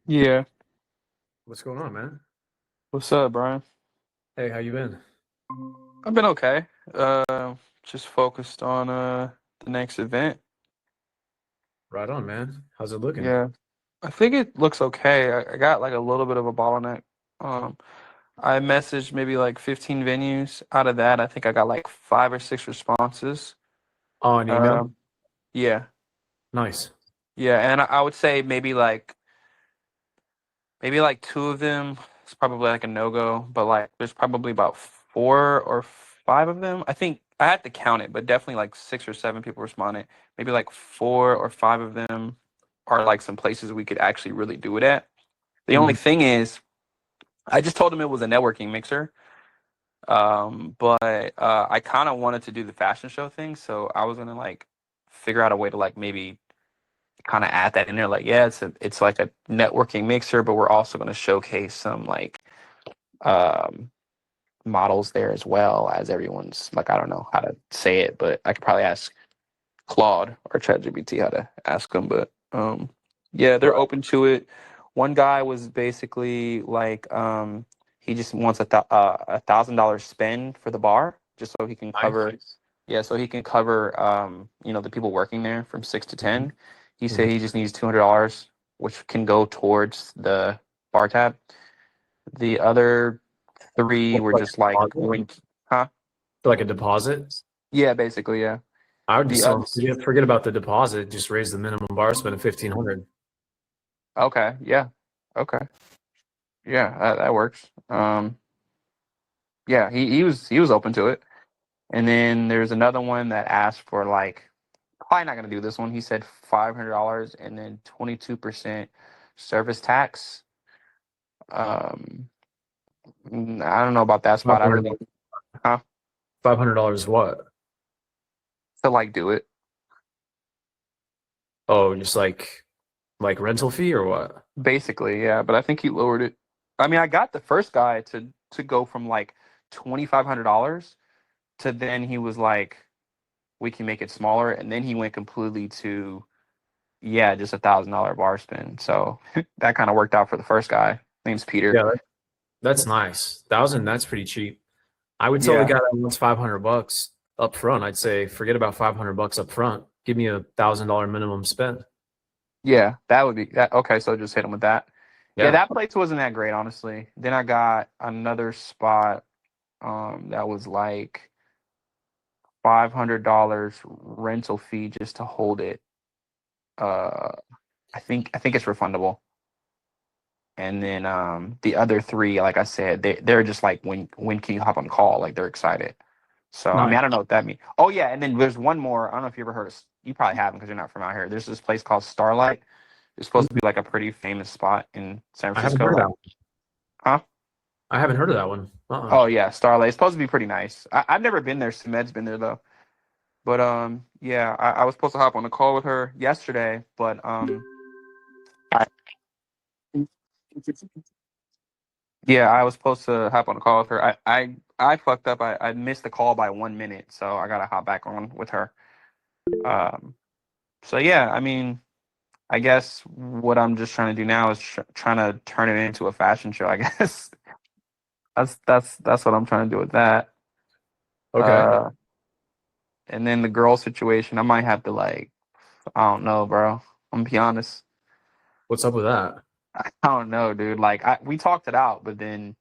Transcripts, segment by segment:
Yeah. What's going on, man? What's up, Brian? Hey, how you been? I've been okay. Just focused on the next event. Right on, man. How's it looking? Yeah. I think it looks okay. I got like a little bit of a bottleneck. Um, I messaged maybe like 15 venues. Out of that, I think I got like 5 or 6 responses. Oh, an email? Um, yeah. Nice. Yeah, and I would say maybe like 2 of them is probably like a no-go, but like there's probably about 4 or 5 of them. I think I had to count it, but definitely like 6 or 7 people responded. Maybe like 4 or 5 of them are like some places we could actually really do it at. The only Mhm. thing is, I just told him it was a networking mixer. But I kind of wanted to do the fashion show thing, so I was gonna like figure out a way to like maybe kind of add that in there. Like, yeah, it's like a networking mixer, but we're also gonna showcase some like um, models there as well as everyone's like I don't know how to say it, but I could probably ask Claude or ChatGPT how to ask them. But yeah, they're Right. open to it. One guy was basically like he just wants $1,000 spend for the bar just so he can cover. Nice. Yeah, so he can cover the people working there from 6 to 10. Hmm. He said Hmm. he just needs $200, which can go towards the bar tab. The other three What's were like just a like deposit? wink, huh? Like a deposit? Yeah, basically, yeah. I would The just other, forget about the deposit. Just raise the minimum bar spend to 1,500. okay, yeah, okay, yeah, that works. Yeah, he was open to it. And then there's another one that asked for like probably not gonna do this one. He said $500 and then 22% service tax. Um, I don't know about that Five spot. I hundred. really, huh? $500 what? To like do it. Oh, just like rental fee or what? Basically, yeah, but I think he lowered it. I mean, I got the first guy to go from like $2,500 to then he was like, we can make it smaller, and then he went completely to yeah, just $1,000 bar spin. So that kind of worked out for the first guy. Name's Peter. Yeah, that's nice. 1,000, that's pretty cheap. I would tell the Yeah, guy that wants $500 up front. I'd say forget about $500 up front. Give me $1,000 minimum spend. yeah, that would be that. Okay, so just hit him with that. Yeah, Yeah, that place wasn't that great, honestly. Then I got another spot that was like $500 rental fee just to hold it. Uh, I think it's refundable. And then the other three, like I said, they're just like when can you hop on call? Like they're excited. So I mean nice. I don't know what that means. Oh yeah, and then there's one more. I don't know if you ever heard of. You probably haven't because you're not from out here. There's this place called Starlight. It's supposed to be like a pretty famous spot in San I haven't Francisco. heard of Like, that one. huh? I haven't heard of that one. Uh-uh. Oh yeah, Starlight. It's supposed to be pretty nice. I've never been there. Smed's been there though. But yeah, I was supposed to hop on a call with her yesterday, but I, yeah, I was supposed to hop on a call with her. I fucked up. I missed the call by 1 minute, so I gotta hop back on with her. Um, so yeah, I mean, I guess what I'm just trying to do now is trying to turn it into a fashion show. I guess that's what I'm trying to do with that. Okay. Uh, and then the girl situation, I might have to like, I don't know, bro. I'm gonna be honest. What's up with that? I don't know, dude. Like, we talked it out, but then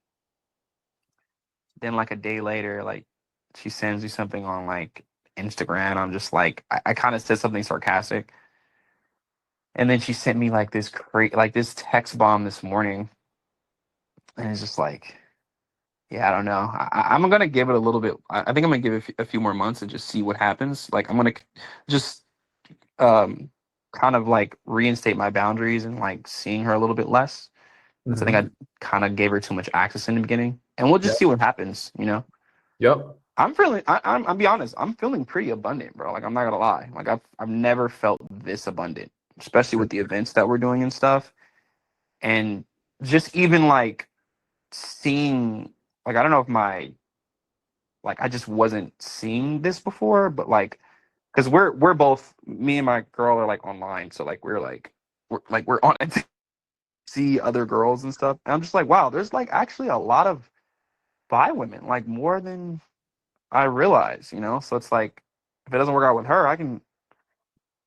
like a day later, like she sends me something on like Instagram. I'm just like, I kind of said something sarcastic, and then she sent me like like this text bomb this morning, and it's just like, yeah, I don't know. I'm gonna give it a little bit. I think I'm gonna give it a few more months and just see what happens. Like I'm gonna just um kind of like reinstate my boundaries and like seeing her a little bit less. Because I think Hmm. I kind of gave her too much access in the beginning, and we'll just Yep. see what happens. Yep. I'm feeling. I'm be honest. I'm feeling pretty abundant, bro. Like I'm not gonna lie. Like I've never felt this abundant, especially with the events that we're doing and stuff, and just even like seeing. Like I don't know if I just wasn't seeing this before, but like because we're both me and my girl are like online, so like we're on it. see other girls and stuff. And I'm just like, wow, there's like actually a lot of bi women, like more than I realize, you know? So it's like, if it doesn't work out with her, I can,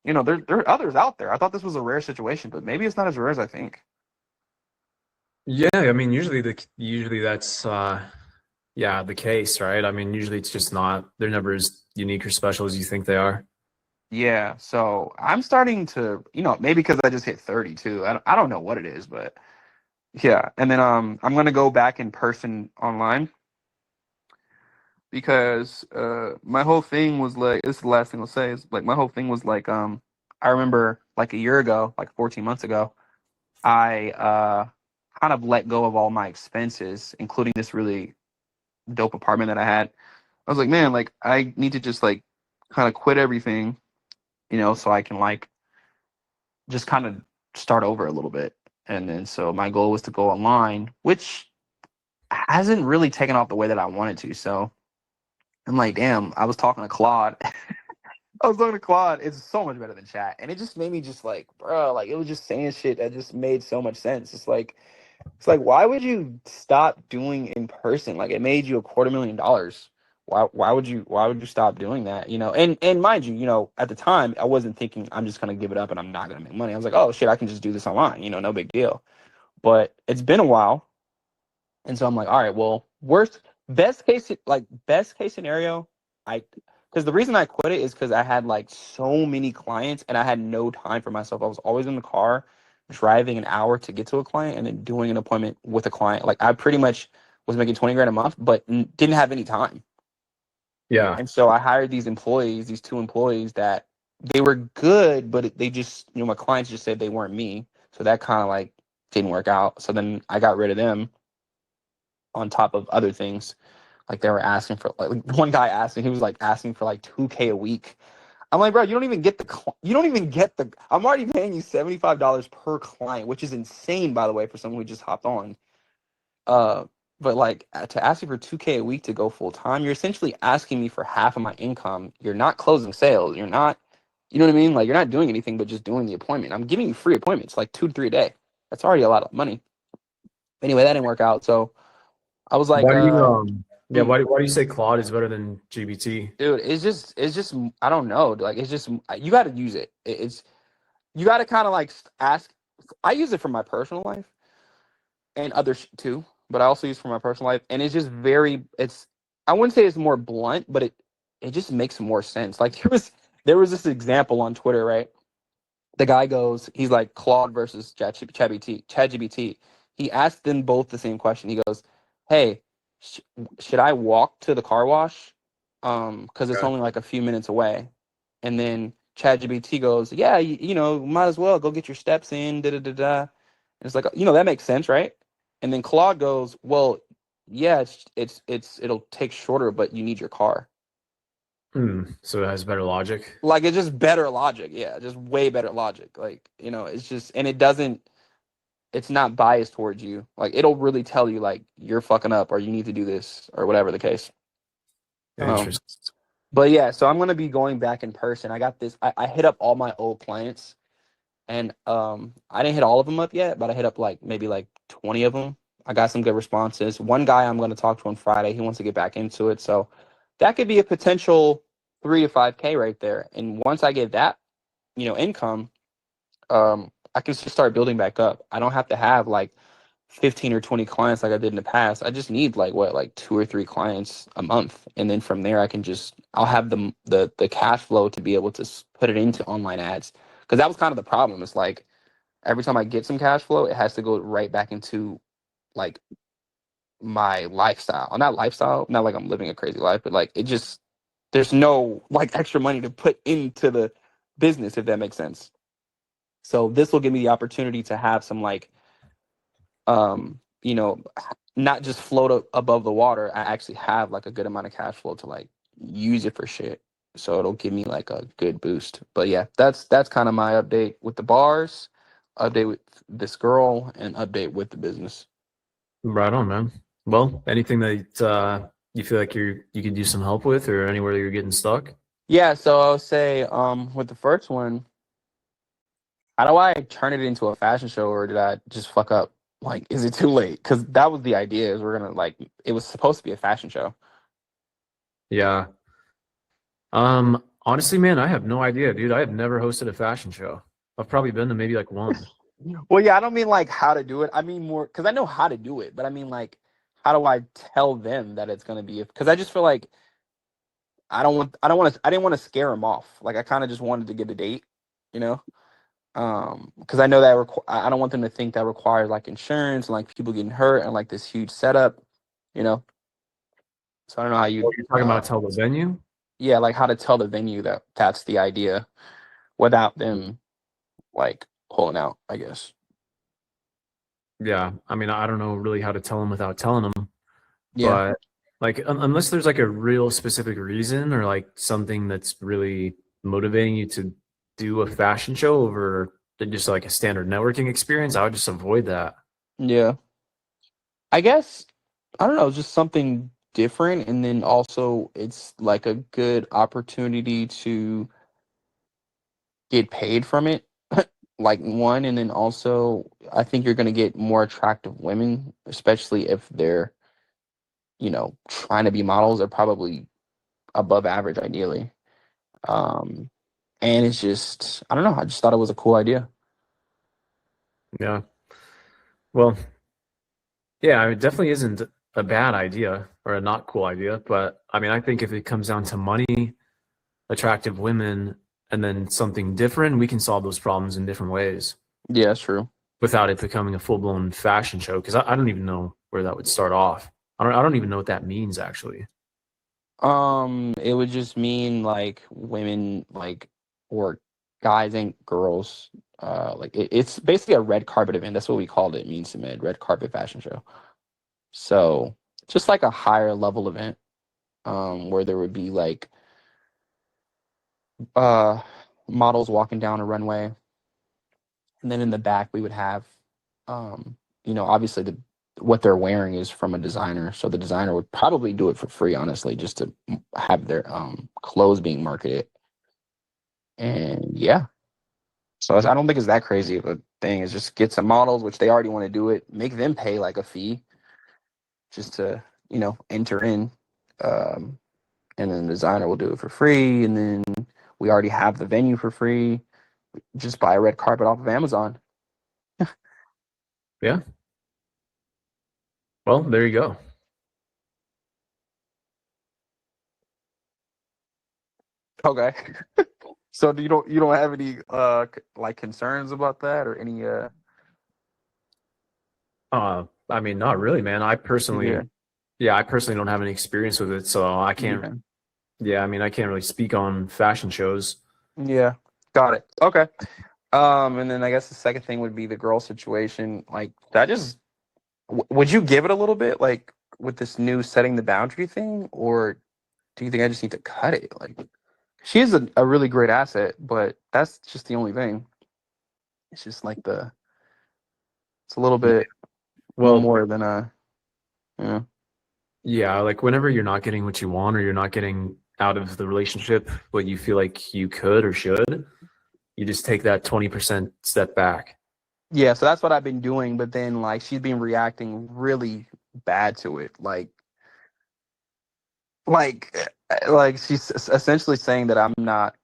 you know, there are others out there. I thought this was a rare situation, but maybe it's not as rare as I think. Yeah, I mean, usually that's yeah, the case, right? I mean, usually it's just not, they're never as unique or special as you think they are. Yeah, so I'm starting to, you know, maybe because I just hit 30 too. I don't know what it is, but yeah. And then I'm gonna go back in person online because my whole thing was like, this is the last thing I'll say is like my whole thing was like I remember like a year ago, like 14 months ago, I kind of let go of all my expenses, including this really dope apartment that I had. I was like, man, like I need to just like kind of quit everything, you know, so I can like just kind of start over a little bit. And then so my goal was to go online, which hasn't really taken off the way that I wanted to. So I'm like, damn, I was talking to Claude. I was talking to Claude. It's so much better than chat. And it just made me just like, bro, like it was just saying shit that just made so much sense. It's like, why would you stop doing in person? Like it made you $250,000. Why would you stop doing that? You know, and mind you, you know, at the time I wasn't thinking I'm just gonna give it up and I'm not gonna make money. I was like, oh shit, I can just do this online, you know, no big deal. But it's been a while. And so I'm like, all right, well, best case scenario, I because the reason I quit it is because I had like so many clients and I had no time for myself. I was always in the car driving an hour to get to a client and then doing an appointment with a client. Like I pretty much was making 20 grand a month, but didn't have any time. Yeah. And so I hired these employees, these two employees that they were good, but they just, you know, my clients just said they weren't me. So that kind of like didn't work out. So then I got rid of them on top of other things. Like they were asking for like one guy asking, he was like asking for like 2K a week. I'm like, bro, you don't even get you don't even get the I'm already paying you $75 per client, which is insane by the way for someone who just hopped on. Uh but like to ask you for 2K a week to go full time, you're essentially asking me for half of my income. You're not closing sales. You're not, you know what I mean? Like you're not doing anything but just doing the appointment. I'm giving you free appointments, like 2 to 3 a day. That's already a lot of money. Anyway, that didn't work out. So I was like, Why do you yeah, hmm. why do you say Claude is better than GBT? Dude, it's just I don't know. Like it's just you got to use it. It's you got to kind of like ask. I use it for my personal life and others too, but I also use it for my personal life, and it's just very. It's I wouldn't say it's more blunt, but it just makes more sense. Like there was this example on Twitter, right? The guy goes, he's like Claude versus ChatGPT. He asked them both the same question. He goes, "Hey, sh- should I walk to the car wash? Because it's Okay. only like a few minutes away." And then ChatGPT goes, "Yeah, you know, might as well go get your steps in." Da da da da. And it's like, you know, that makes sense, right? And then Claude goes, "Well, yeah, it'll take shorter, but you need your car." So it has better logic. Like it's just better logic, yeah, just way better logic. Like, you know, it's just, and it's not biased towards you. Like it'll really tell you like you're fucking up or you need to do this or whatever the case. Um, Interesting. but yeah, so I'm gonna be going back in person. I got this. I hit up all my old clients, and I didn't hit all of them up yet, but I hit up like maybe like 20 of them. I got some good responses. One guy I'm gonna talk to on Friday. He wants to get back into it, so that could be a potential 3 to 5K right there. And once I get that, you know, income, I can just start building back up. I don't have to have like 15 or 20 clients like I did in the past. I just need like what, like 2 or 3 clients a month, and then from there I'll have the cash flow to be able to put it into online ads. Because that was kind of the problem. It's like every time I get some cash flow, it has to go right back into like my lifestyle. Not lifestyle, not like I'm living a crazy life, but like it just there's no like extra money to put into the business, if that makes sense. So this will give me the opportunity to have some like you know, not just float above the water. I actually have like a good amount of cash flow to like use it for shit. So it'll give me like a good boost. But yeah, that's kind of my update with the bars, update with this girl, and update with the business. Right on, man. Well, anything that you feel like you could use some help with, or anywhere you're getting stuck? Yeah, so I'll say with the first one, How do I turn it into a fashion show, or did I just fuck up? Like, is it too late? Because that was the idea. Is we're gonna like it was supposed to be a fashion show. Yeah. Honestly, man, I have no idea, dude. I have never hosted a fashion show. I've probably been to maybe like one. Well, yeah, I don't mean like how to do it. I mean more because I know how to do it, but I mean like how do I tell them that it's gonna be? Because I just feel like I didn't want to scare them off. Like I kind of just wanted to get a date, you know. Because I know that I don't want them to think that requires like insurance and like people getting hurt and like this huge setup, you know. So I don't know how What you, you're talking about tell the venue? yeah, like how to tell the venue that that's the idea without them like pulling out, I guess. Yeah. I mean, I don't know really how to tell them without telling them, Yeah, but like unless there's like a real specific reason or like something that's really motivating you to do a fashion show over than just like a standard networking experience, I would just avoid that. yeah. I guess I don't know, just something different, and then also it's like a good opportunity to get paid from it. Like one, and then also I think you're gonna get more attractive women, especially if they're, trying to be models. They're probably above average ideally. Um, and it's just I don't know. I just thought it was a cool idea. Yeah. Well, yeah, it definitely isn't a bad idea or a not cool idea, but I mean, I think if it comes down to money, attractive women, and then something different, we can solve those problems in different ways Yeah, that's true. without it becoming a full-blown fashion show. Because I don't even know where that would start off. I don't even know what that means actually. It would just mean like women like or guys and girls. Like it's basically a red carpet event. That's what we called it. Means to Med red carpet fashion show. So just like a higher level event, where there would be like uh models walking down a runway, and then in the back we would have, obviously what they're wearing is from a designer, so the designer would probably do it for free, honestly, just to have their clothes being marketed. And yeah, so I don't think it's that crazy of a thing. It's just get some models, which they already want to do it, make them pay like a fee just to enter in, um, and then the designer will do it for free, and then we already have the venue for free. Just buy a red carpet off of Amazon. Yeah. Well, there you go. Okay. So do you don't have any like concerns about that, or any I mean, not really, man. yeah, Yeah, I personally don't have any experience with it, so I can't. yeah, Yeah, I mean, I can't really speak on fashion shows. yeah. Got it. Okay. And then I guess the second thing would be the girl situation. Like that just would you give it a little bit like with this new setting the boundary thing, or do you think I just need to cut it? Like she is a really great asset, but that's just the only thing. It's just like it's a little Yeah. bit Well, more than a you know. yeah, like whenever you're not getting what you want or you're not getting out of the relationship what you feel like you could or should, you just take that 20% step back. Yeah, so that's what I've been doing, but then like she's been reacting really bad to it. Like she's essentially saying that I'm not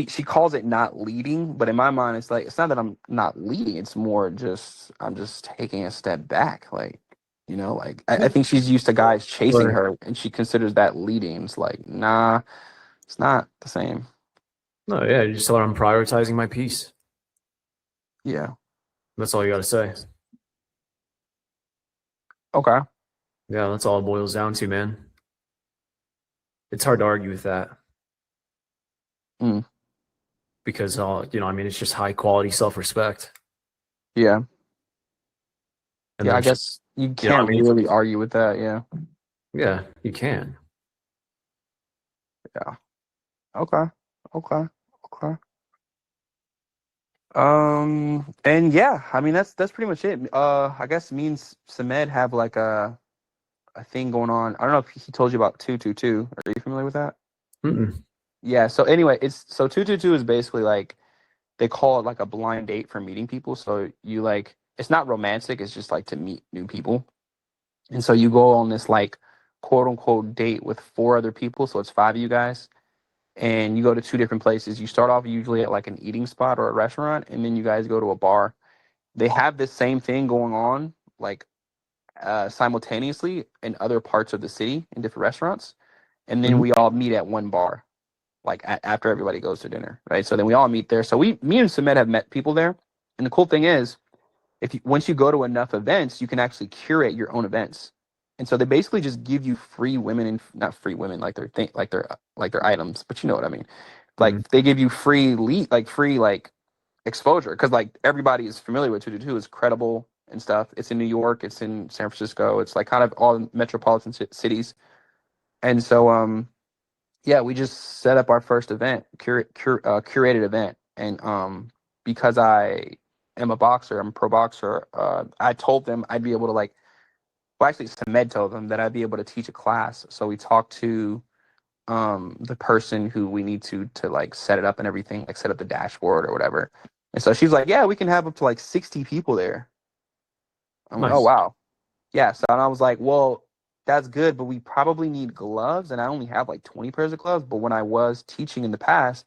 she calls it not leading, but in my mind it's like it's not that I'm not leading, it's more just I'm just taking a step back. Like, like I think she's used to guys chasing Or her and she considers that leading. It's like, nah, it's not the same. no, yeah, you just tell her I'm prioritizing my peace. Yeah. That's all you got to say. Okay. Yeah, that's all it boils down to, man. It's hard to argue with that Mm. because I mean, it's just high quality self-respect. Yeah. And Yeah, I then, guess you I can't mean, really argue with that. Yeah. yeah, you can. Yeah. Okay. Okay. Okay. And yeah, I mean that's pretty much it. I guess me and Samed have like a thing going on. I don't know if he told you about 222. Are you familiar with that? Mm-mm. Yeah. So anyway, it's so 222 is basically like they call it like a blind date for meeting people. So you like it's not romantic, it's just like to meet new people. And so you go on this like quote unquote date with four other people, so it's five of you guys, and you go to two different places. You start off usually at like an eating spot or a restaurant, and then you guys go to a bar. They have this same thing going on like simultaneously in other parts of the city in different restaurants, and then Mhm. we all meet at one bar like after everybody goes to dinner, right? So then we all meet there. So me and Sumet have met people there, and the cool thing is, if you once you go to enough events, you can actually curate your own events. And so they basically just give you free women and not free women like their thing, like their items, but you know what I mean. Like Mhm. they give you free lead, like free like exposure, because like everybody is familiar with 222. It's credible and stuff. It's in New York, it's in San Francisco, it's like kind of all metropolitan cities. And so yeah, we just set up our first event, curated event, and because I am a boxer, I'm a pro boxer. I told them I'd be able to like, well, actually, Samed told them that I'd be able to teach a class. So we talked to the person who we need to like set it up and everything, like set up the dashboard or whatever. And so she's like, yeah, we can have up to like 60 people there. I'm like, oh Nice. wow, yeah. So and I was like, well, that's good, but we probably need gloves, and I only have like 20 pairs of gloves. But when I was teaching in the past,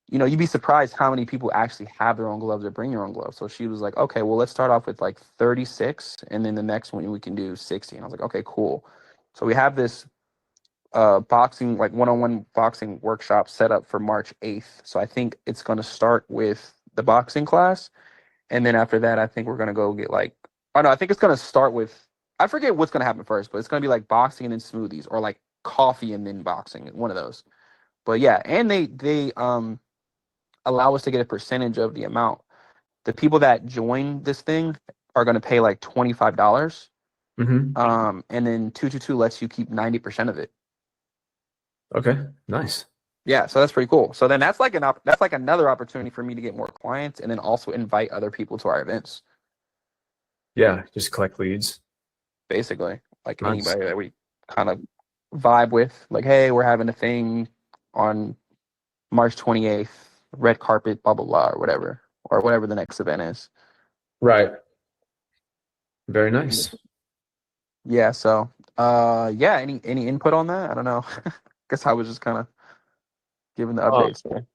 you'd be surprised how many people actually have their own gloves or bring their own gloves. So she was like, okay, well, let's start off with like 36, and then the next one we can do 60. And I was like, okay, cool. So we have this boxing, like one-on-one boxing workshop set up for March 8th. So I think it's going to start with the boxing class. And then after that, I think we're going to go get like, oh no, I think it's going to start with, I forget what's going to happen first, but it's going to be like boxing and then smoothies or like coffee and then boxing, one of those. But yeah, and they allow us to get a percentage of the amount. The people that join this thing are going to pay like $25. Hmm. And then 222 lets you keep 90% of it. Okay. Nice. Yeah, so that's pretty cool. So then that's like another opportunity for me to get more clients and then also invite other people to our events. Yeah. Just collect leads. Basically, like Nice. anybody that we kind of vibe with, like, hey, we're having a thing on March 28th, red carpet, blah blah blah, or whatever the next event is. Right. Very nice. Yeah, so yeah, any input on that? I don't know. Guess I was just kind of giving the Oh, updates there.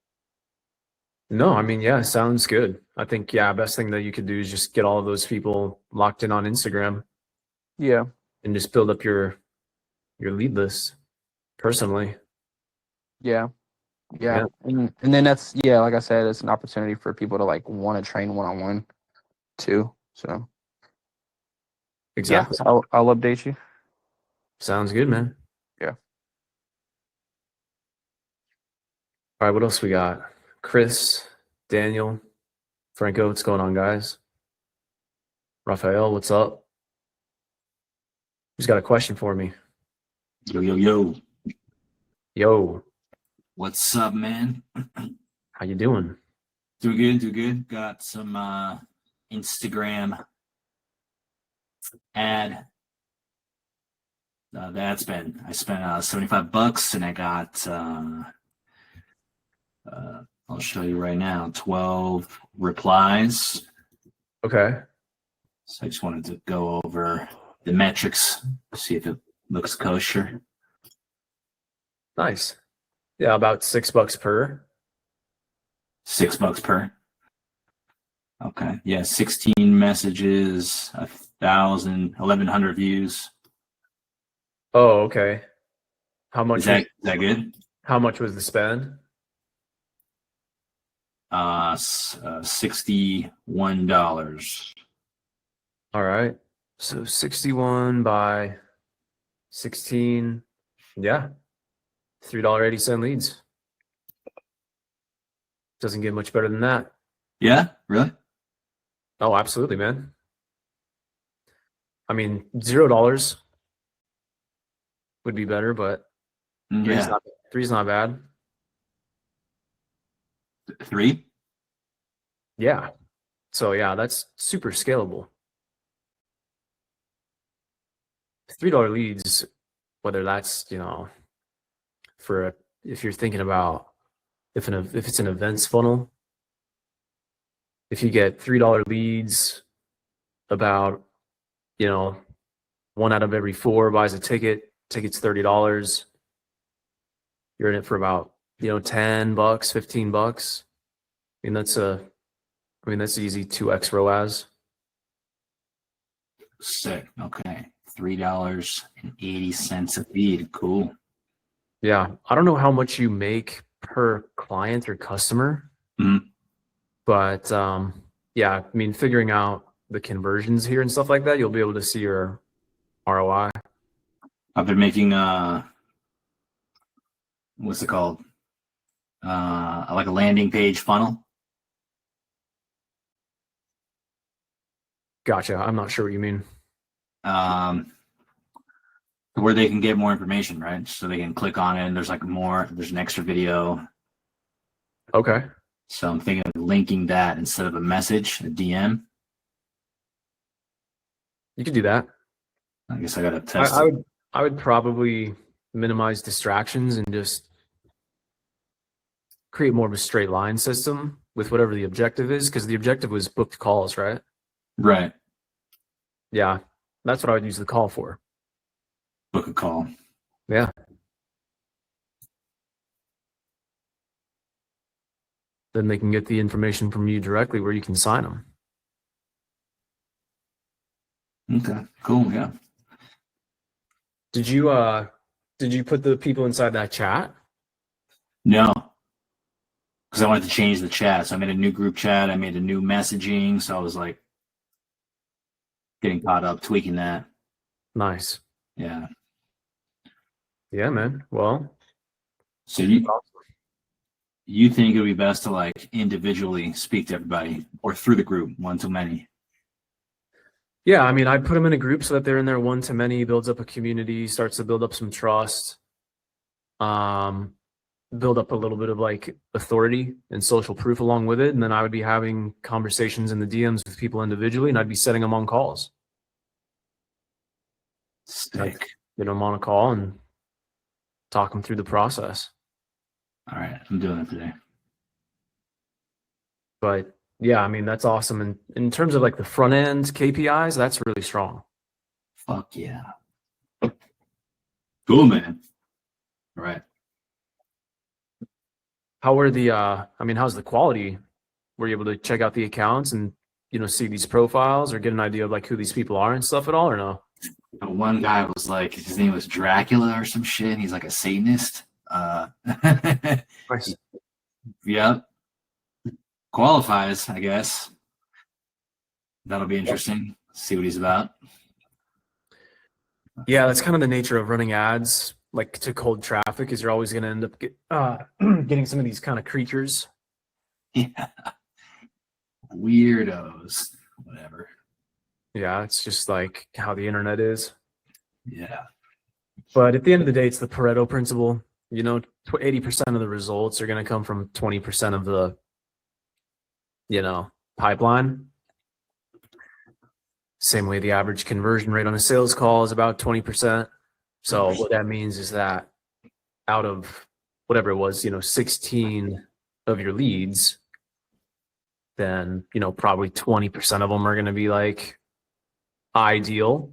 no, I mean, yeah, sounds good. I think, yeah, best thing that you could do is just get all of those people locked in on Instagram Yeah, and just build up your lead list personally. yeah, yeah. Yeah, And then that's yeah, like I said, it's an opportunity for people to like want to train one on one too. So yeah, exactly. I'll update you. Sounds good, man. Yeah. All right, what else we got? Chris, Daniel, Franco, what's going on, guys? Raphael, what's up? Who's got a question for me? Yo, yo, yo. Yo, What's up, man? how you doing? Do good, do good. Got some Instagram ad. The ad spend. I spent $75 and I got I'll show you right now, 12 replies. Okay. So I just wanted to go over the metrics, see if it looks kosher. Nice. Yeah, about $6 per. $6 per. Okay. Yeah, 16 messages, 1,100 views. Oh, okay. Is that good? How much was the spend? $61. All right. So 61 by 16. Yeah. $3.80 leads. Doesn't get much better than that. Yeah, really? Oh, absolutely, man. I mean, $0 would be better, but three's Yeah. not three's not bad. 3? Yeah. So yeah, that's super scalable. $3 leads, whether that's, for if you're thinking about if it's an events funnel, if you get $3 leads, about, you know, 1 out of every 4 buys a ticket. Ticket's $30. You're in it for about, $10, $15. That's easy 2x ROAS. Sick. Okay. $3.80 a feed. Cool. Yeah. I don't know how much you make per client or customer, but yeah, figuring out the conversions here and stuff like that, you'll be able to see your ROI. I've been making what's it called? Like a landing page funnel. Gotcha. I'm not sure what you mean. Where they can get more information, right? So they can click on it and there's an extra video. Okay. So I'm thinking of linking that instead of a message, a DM. You could do that. I guess I gotta test it. I would probably minimize distractions and just create more of a straight line system with whatever the objective is, because the objective was booked calls, right? Right. Yeah, that's what I would use the call for. Book a call. Yeah. Then they can get the information from you directly where you can sign them. Okay, cool. Yeah. Did you put the people inside that chat? No, because I wanted to change the chat. So I made a new group chat. I made a new messaging. So I was like getting caught up, tweaking that. Nice. Yeah. Yeah, man. Well, so you think it would be best to like individually speak to everybody or through the group, one to many? Yeah, I put them in a group so that they're in there one to many, builds up a community, starts to build up some trust, build up a little bit of like authority and social proof along with it. And then I would be having conversations in the DMs with people individually, and I'd be setting them on calls. Sick. Get them on a call and talk them through the process. All right, I'm doing it today. But yeah, that's awesome. And in terms of like the front end KPIs, that's really strong. Fuck yeah. Cool, man. All right. How were how's the quality? Were you able to check out the accounts and, see these profiles or get an idea of like who these people are and stuff at all, or no? One guy was like, his name was Dracula or some shit. He's like a Satanist. Nice. Yep. Qualifies, I guess. That'll be interesting. See what he's about. Yeah, that's kind of the nature of running ads, like to cold traffic, is you're always going to end up getting some of these kind of creatures. Yeah. Weirdos. Whatever. Yeah, it's just like how the internet is. Yeah. But at the end of the day, it's the Pareto principle. 80% of the results are going to come from 20% of the, pipeline. Same way the average conversion rate on a sales call is about 20%. So what that means is that out of whatever it was, 16 of your leads, then, probably 20% of them are going to be like ideal.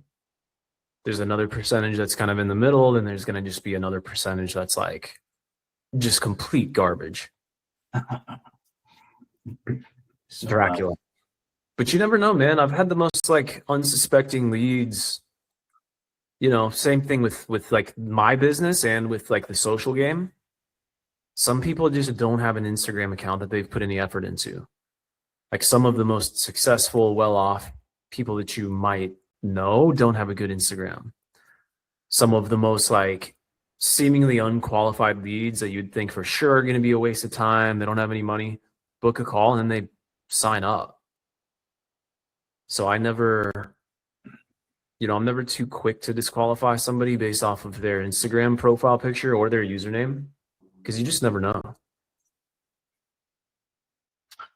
There's another percentage that's kind of in the middle, and there's going to just be another percentage that's like just complete garbage. Dracula. But you never know, man. I've had the most like unsuspecting leads. Same thing with like my business and with like the social game. Some people just don't have an Instagram account that they've put any effort into. Like some of the most successful, well-off people that you might know don't have a good Instagram. Some of the most like seemingly unqualified leads that you'd think for sure are going to be a waste of time. They don't have any money. Book a call and then they sign up. So I'm never too quick to disqualify somebody based off of their Instagram profile picture or their username, because you just never know.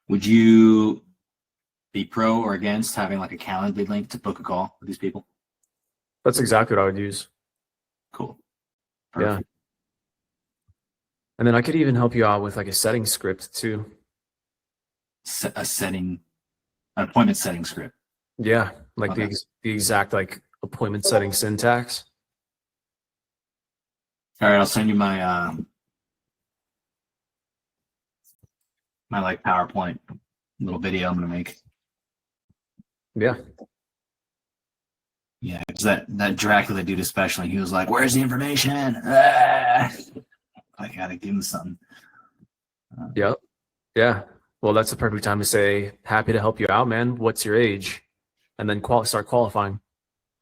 Would you be pro or against having like a Calendly link to book a call with these people? That's exactly what I would use. Cool. Perfect. Yeah. And then I could even help you out with like a setting script too. A setting An appointment setting script. Yeah, like Okay. the exact like appointment setting syntax. All right, I'll send you my my like PowerPoint little video I'm gonna make. Yeah. Yeah, because that Dracula dude especially, he was like, "Where's the information?" Ah! I gotta give him something. Yep. Yeah. Well, that's the perfect time to say, happy to help you out, man. What's your age? And then start qualifying.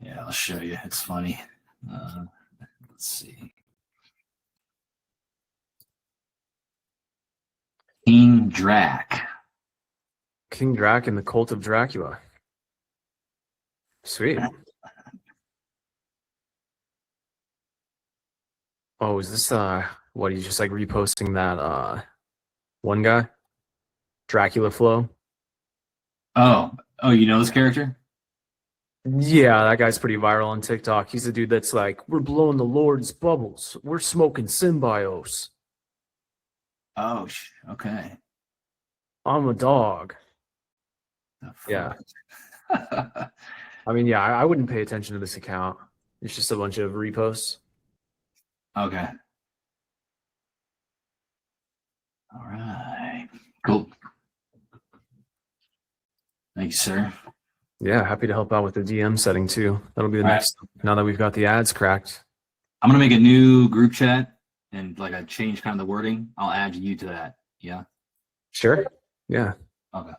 Yeah, I'll show you. It's funny. Let's see. King Drac. King Drac and the Cult of Dracula. Sweet. Oh, is this what, he's just like reposting that one guy? Dracula Flow? Oh, you know this character? Yeah, that guy's pretty viral on TikTok. He's the dude that's like, we're blowing the Lord's bubbles. We're smoking Symbios. Oh, okay. I'm a dog. Yeah. I mean, yeah, I wouldn't pay attention to this account. It's just a bunch of reposts. Okay. All right. Cool. Thank you, sir. Yeah, happy to help out with the DM setting too. That'll be the All next now that we've got the ads cracked. I'm gonna make a new group chat and like I change kind of the wording. I'll add you to that. Yeah. Sure. Yeah, Okay.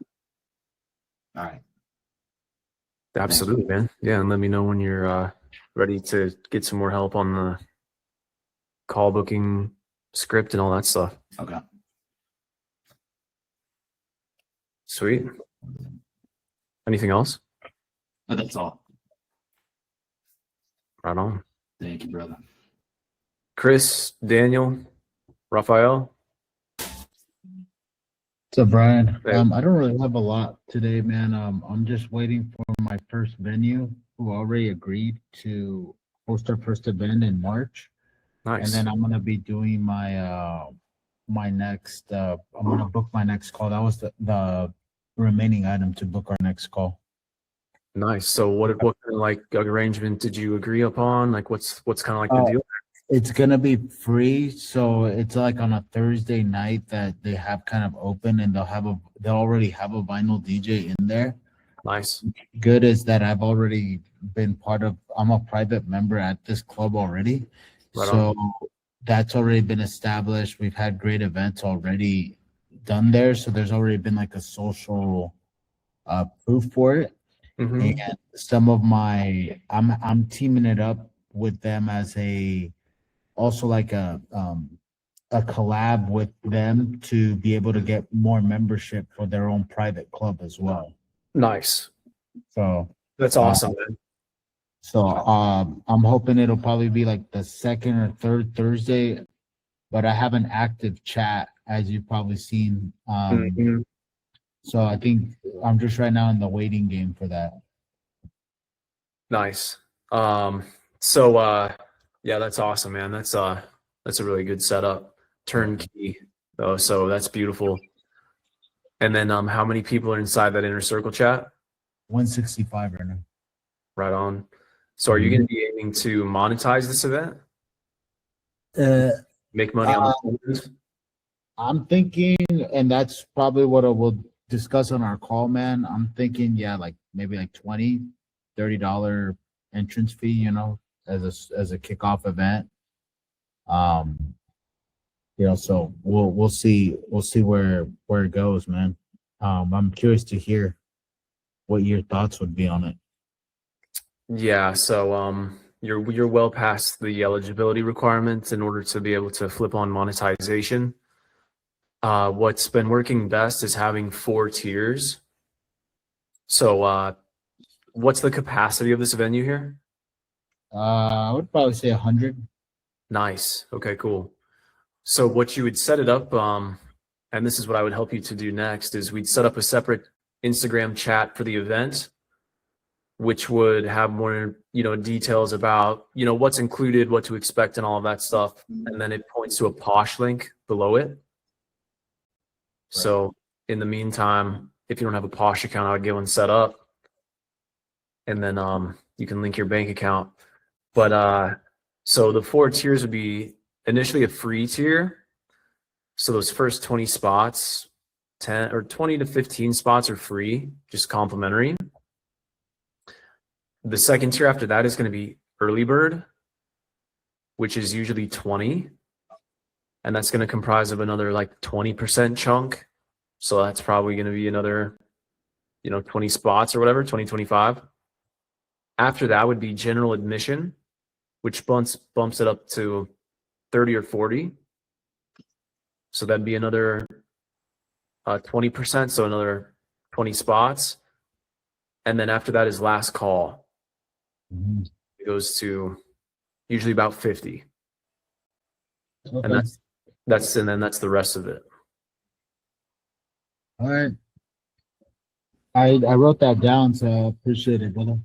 All right. absolutely, man. Yeah, and let me know when you're ready to get some more help on the call booking script and all that stuff. Okay. Sweet. Anything else? But that's all. Right on. Thank you, brother. Chris, Daniel, Raphael. What's up, Brian? Hey. I don't really have a lot today, man. I'm just waiting for my first venue who already agreed to host our first event in March. Nice. And then I'm gonna be doing my my next I'm gonna book my next call. That was the remaining item to book our next call. Nice. So what kind of like arrangement did you agree upon? Like what's kind of like the deal? It's gonna be free, so it's like on a Thursday night that they have kind of open, and they'll already have a vinyl DJ in there. Nice. Good is that I've already been I'm a private member at this club already, Right so that's already been established. We've had great events already done there, so there's already been like a social proof for it. Mhm. And some of I'm teaming it up with them as also like a collab with them to be able to get more membership for their own private club as well. Nice. So That's awesome, man. So I'm hoping it'll probably be like the second or third Thursday, but I have an active chat as you've probably seen. Mhm. So I think I'm just right now in the waiting game for that. Nice. Yeah, that's awesome, man. That's a really good setup. Turnkey though, so that's beautiful. And then how many people are inside that inner circle chat? 165 right now. Right on. So are you going to be aiming to monetize this event? Make money on the event? I'm thinking, and that's probably what we'll discuss on our call, man. I'm thinking, yeah, like maybe like $20-$30 entrance fee, you know, as a kickoff event. You know, so we'll see where it goes, man. I'm curious to hear what your thoughts would be on it. Yeah, so you're well past the eligibility requirements in order to be able to flip on monetization. What's been working best is having 4 tiers. So what's the capacity of this venue here? I would probably say 100. Nice. Okay, cool. So what you would set it up, and this is what I would help you to do next, is we'd set up a separate Instagram chat for the event, which would have more, details about, what's included, what to expect, and all of that stuff. And then it points to a Posh link below it. So in the meantime, if you don't have a Posh account, I would get one set up, and then you can link your bank account. But so the 4 tiers would be initially a free tier. So those first 20 spots, 10 or 20 to 15 spots are free, just complimentary. The second tier after that is going to be early bird, which is usually 20. And that's going to comprise of another like 20% chunk. So that's probably going to be another, 20 spots or whatever, 20, 25. After that would be general admission, which bumps it up to 30 or 40. So that'd be another 20%, so another 20 spots. And then after that is last call. Mhm. It goes to usually about 50. Okay. And that's the rest of it. All right. I wrote that down, so I appreciate it, brother.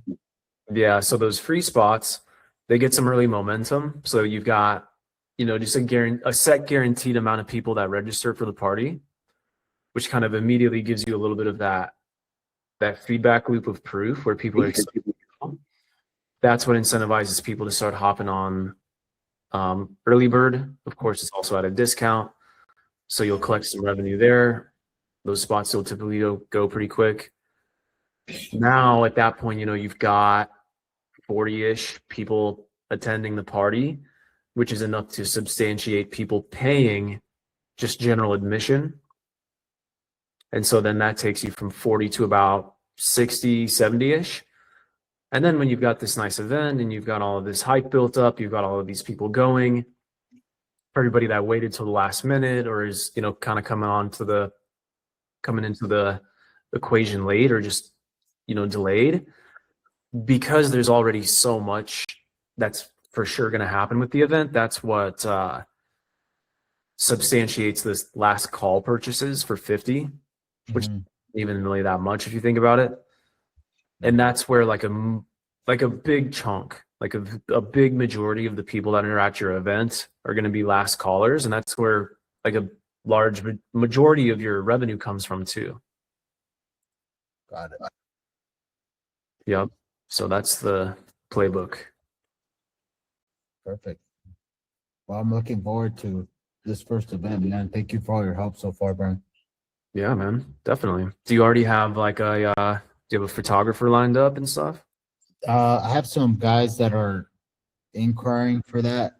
Yeah, so those free spots, they get some early momentum. So you've got, just a set guaranteed amount of people that register for the party, which kind of immediately gives you a little bit of that feedback loop of proof where people are excited. That's what incentivizes people to start hopping on early bird. Of course, it's also at a discount, so you'll collect some revenue there. Those spots will typically go pretty quick. Now at that point, you've got 40-ish people attending the party, which is enough to substantiate people paying just general admission. And so then that takes you from 40 to about 60, 70-ish. And then when you've got this nice event and you've got all of this hype built up, you've got all of these people going, for everybody that waited till the last minute or is, kind of coming into the equation late or just, delayed, because there's already so much that's for sure going to happen with the event. That's what substantiates this last call purchases for 50, which Mhm. isn't even really that much if you think about it. And that's where like a big chunk, like a big majority of the people that are at your event are going to be last callers. And that's where like a large majority of your revenue comes from too. Got it. Yep. So that's the playbook. Perfect. Well, I'm looking forward to this first event, man. Thank you for all your help so far, Brian. Yeah, man, definitely. Do you already have like do you have a photographer lined up and stuff? I have some guys that are inquiring for that.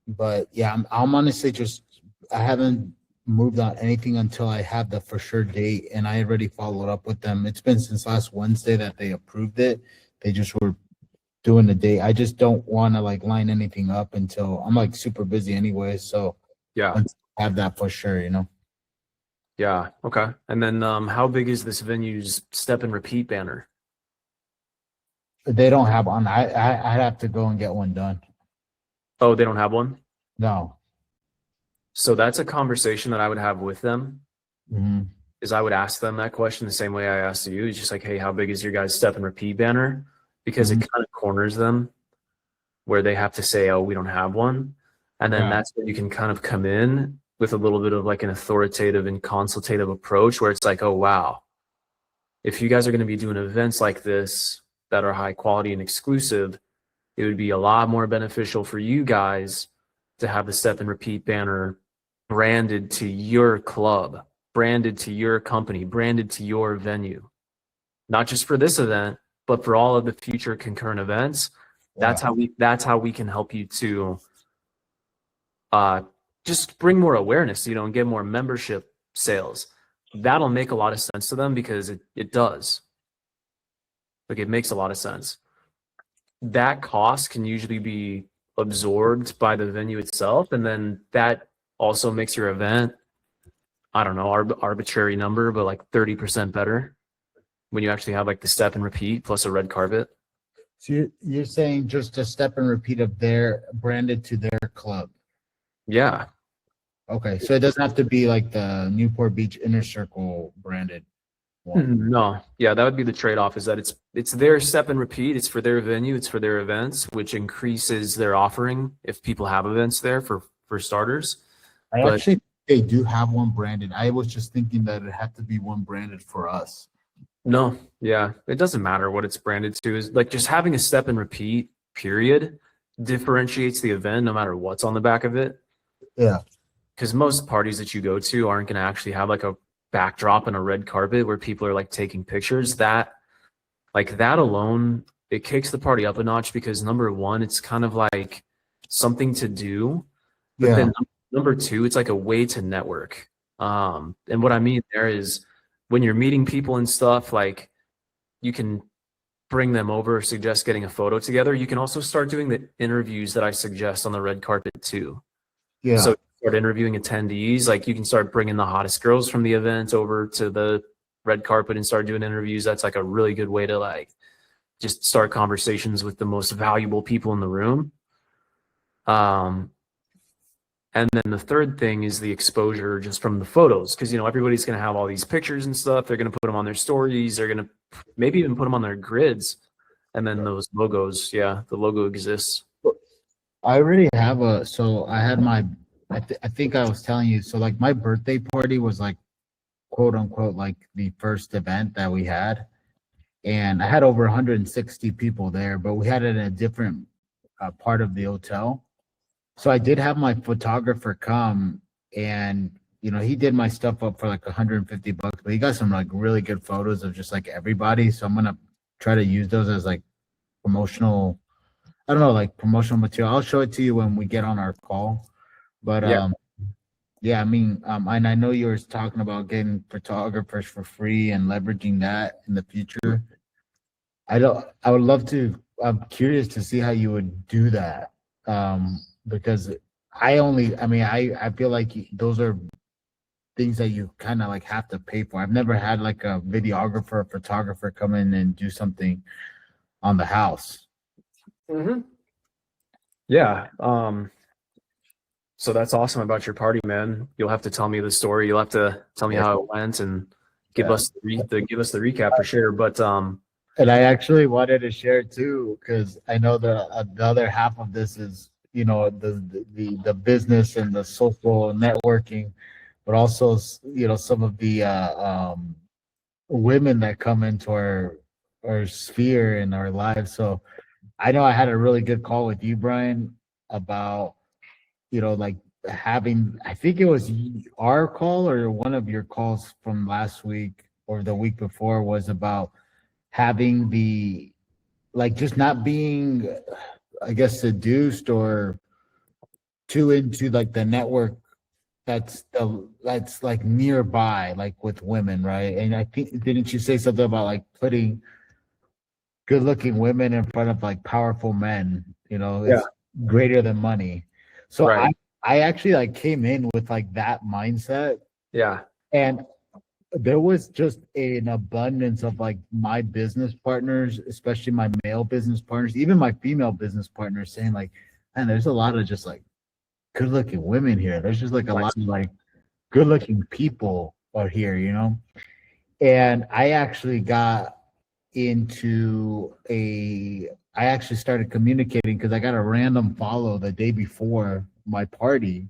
But yeah, I'm honestly I haven't moved on anything until I have the for sure date, and I already followed up with them. It's been since last Wednesday that they approved it. They just were doing the date. I just don't want to like line anything up until I'm like super busy anyway. So Yeah. once I have that for sure, Yeah. Okay. And then how big is this venue's step and repeat banner? They don't have one. I'd have to go and get one done. Oh, they don't have one? No. So that's a conversation that I would have with them. Mhm. Is I would ask them that question the same way I asked you. It's just like, hey, how big is your guys' step and repeat banner? Because it kind of corners them where they have to say, oh, we don't have one. And then Right. that's where you can kind of come in with a little bit of like an authoritative and consultative approach where it's like, oh, wow, if you guys are going to be doing events like this that are high quality and exclusive, it would be a lot more beneficial for you guys to have the step and repeat banner branded to your club, branded to your company, branded to your venue, not just for this event, but for all of the future concurrent events. That's how we can help you to just bring more awareness, and get more membership sales. That'll make a lot of sense to them because it does. Like it makes a lot of sense. That cost can usually be absorbed by the venue itself, and then that also makes your event, I don't know, arbitrary number, but like 30% better when you actually have like the step and repeat plus a red carpet. So you're saying just a step and repeat of their branded to their club. Yeah. Okay. So it doesn't have to be like the Newport Beach Inner Circle branded one. No. Yeah, that would be the trade-off, is that it's their step and repeat, it's for their venue, it's for their events, which increases their offering if people have events there for starters. I But- actually they do have one branded. I was just thinking that it had to be one branded for us. No, yeah, it doesn't matter what it's branded to. Is like just having a step and repeat period differentiates the event no matter what's on the back of it. Yeah. Because most parties that you go to aren't going to actually have like a backdrop and a red carpet where people are like taking pictures. That alone, it kicks the party up a notch because number one, it's kind of like something to do, but Yeah. then number two, it's like a way to network. And what I mean there is when you're meeting people and stuff, like you can bring them over, suggest getting a photo together. You can also start doing the interviews that I suggest on the red carpet too. Yeah. So start interviewing attendees, like you can start bringing the hottest girls from the event over to the red carpet and start doing interviews. That's like a really good way to like just start conversations with the most valuable people in the room. And then the third thing is the exposure just from the photos. Cause everybody's going to have all these pictures and stuff. They're going to put them on their stories. They're going to maybe even put them on their grids. And then those logos, the logo exists. I already have so I had I think I was telling you, so like my birthday party was like, quote unquote, like the first event that we had. And I had over 160 people there, but we had it in a different part of the hotel. So I did have my photographer come and, he did my stuff up for like $150, but he got some like really good photos of just like everybody. So I'm going to try to use those as like promotional, I don't know, like promotional material. I'll show it to you when we get on our call. But yeah, I mean, and I know you were talking about getting photographers for free and leveraging that in the future. I would love to, I'm curious to see how you would do that. Because I feel like those are things that you kind of like have to pay for. I've never had like a videographer or photographer come in and do something on the house. Mm-hmm. Yeah. So that's awesome about your party, man. You'll have to tell me the story. You'll have to tell me how it went and give us give us the recap for sure. But and I actually wanted to share too, because I know the other half of this is the business and the social networking, but also some of the women that come into our sphere in our lives. So I know I had a really good call with you, Brian, about like having, I think it was our call or one of your calls from last week or the week before was about having the, like, just not being, I guess, seduced or too into like the network that's like nearby, like with women, right? And I think, didn't you say something about like putting good looking women in front of like powerful men, it's greater than money. So right. I actually like came in with like that mindset. Yeah. And there was just an abundance of like my business partners, especially my male business partners, even my female business partners saying like, man, there's a lot of just like good looking women here. There's just like a lot of like good looking people are here, And I actually got I actually started communicating because I got a random follow the day before my party,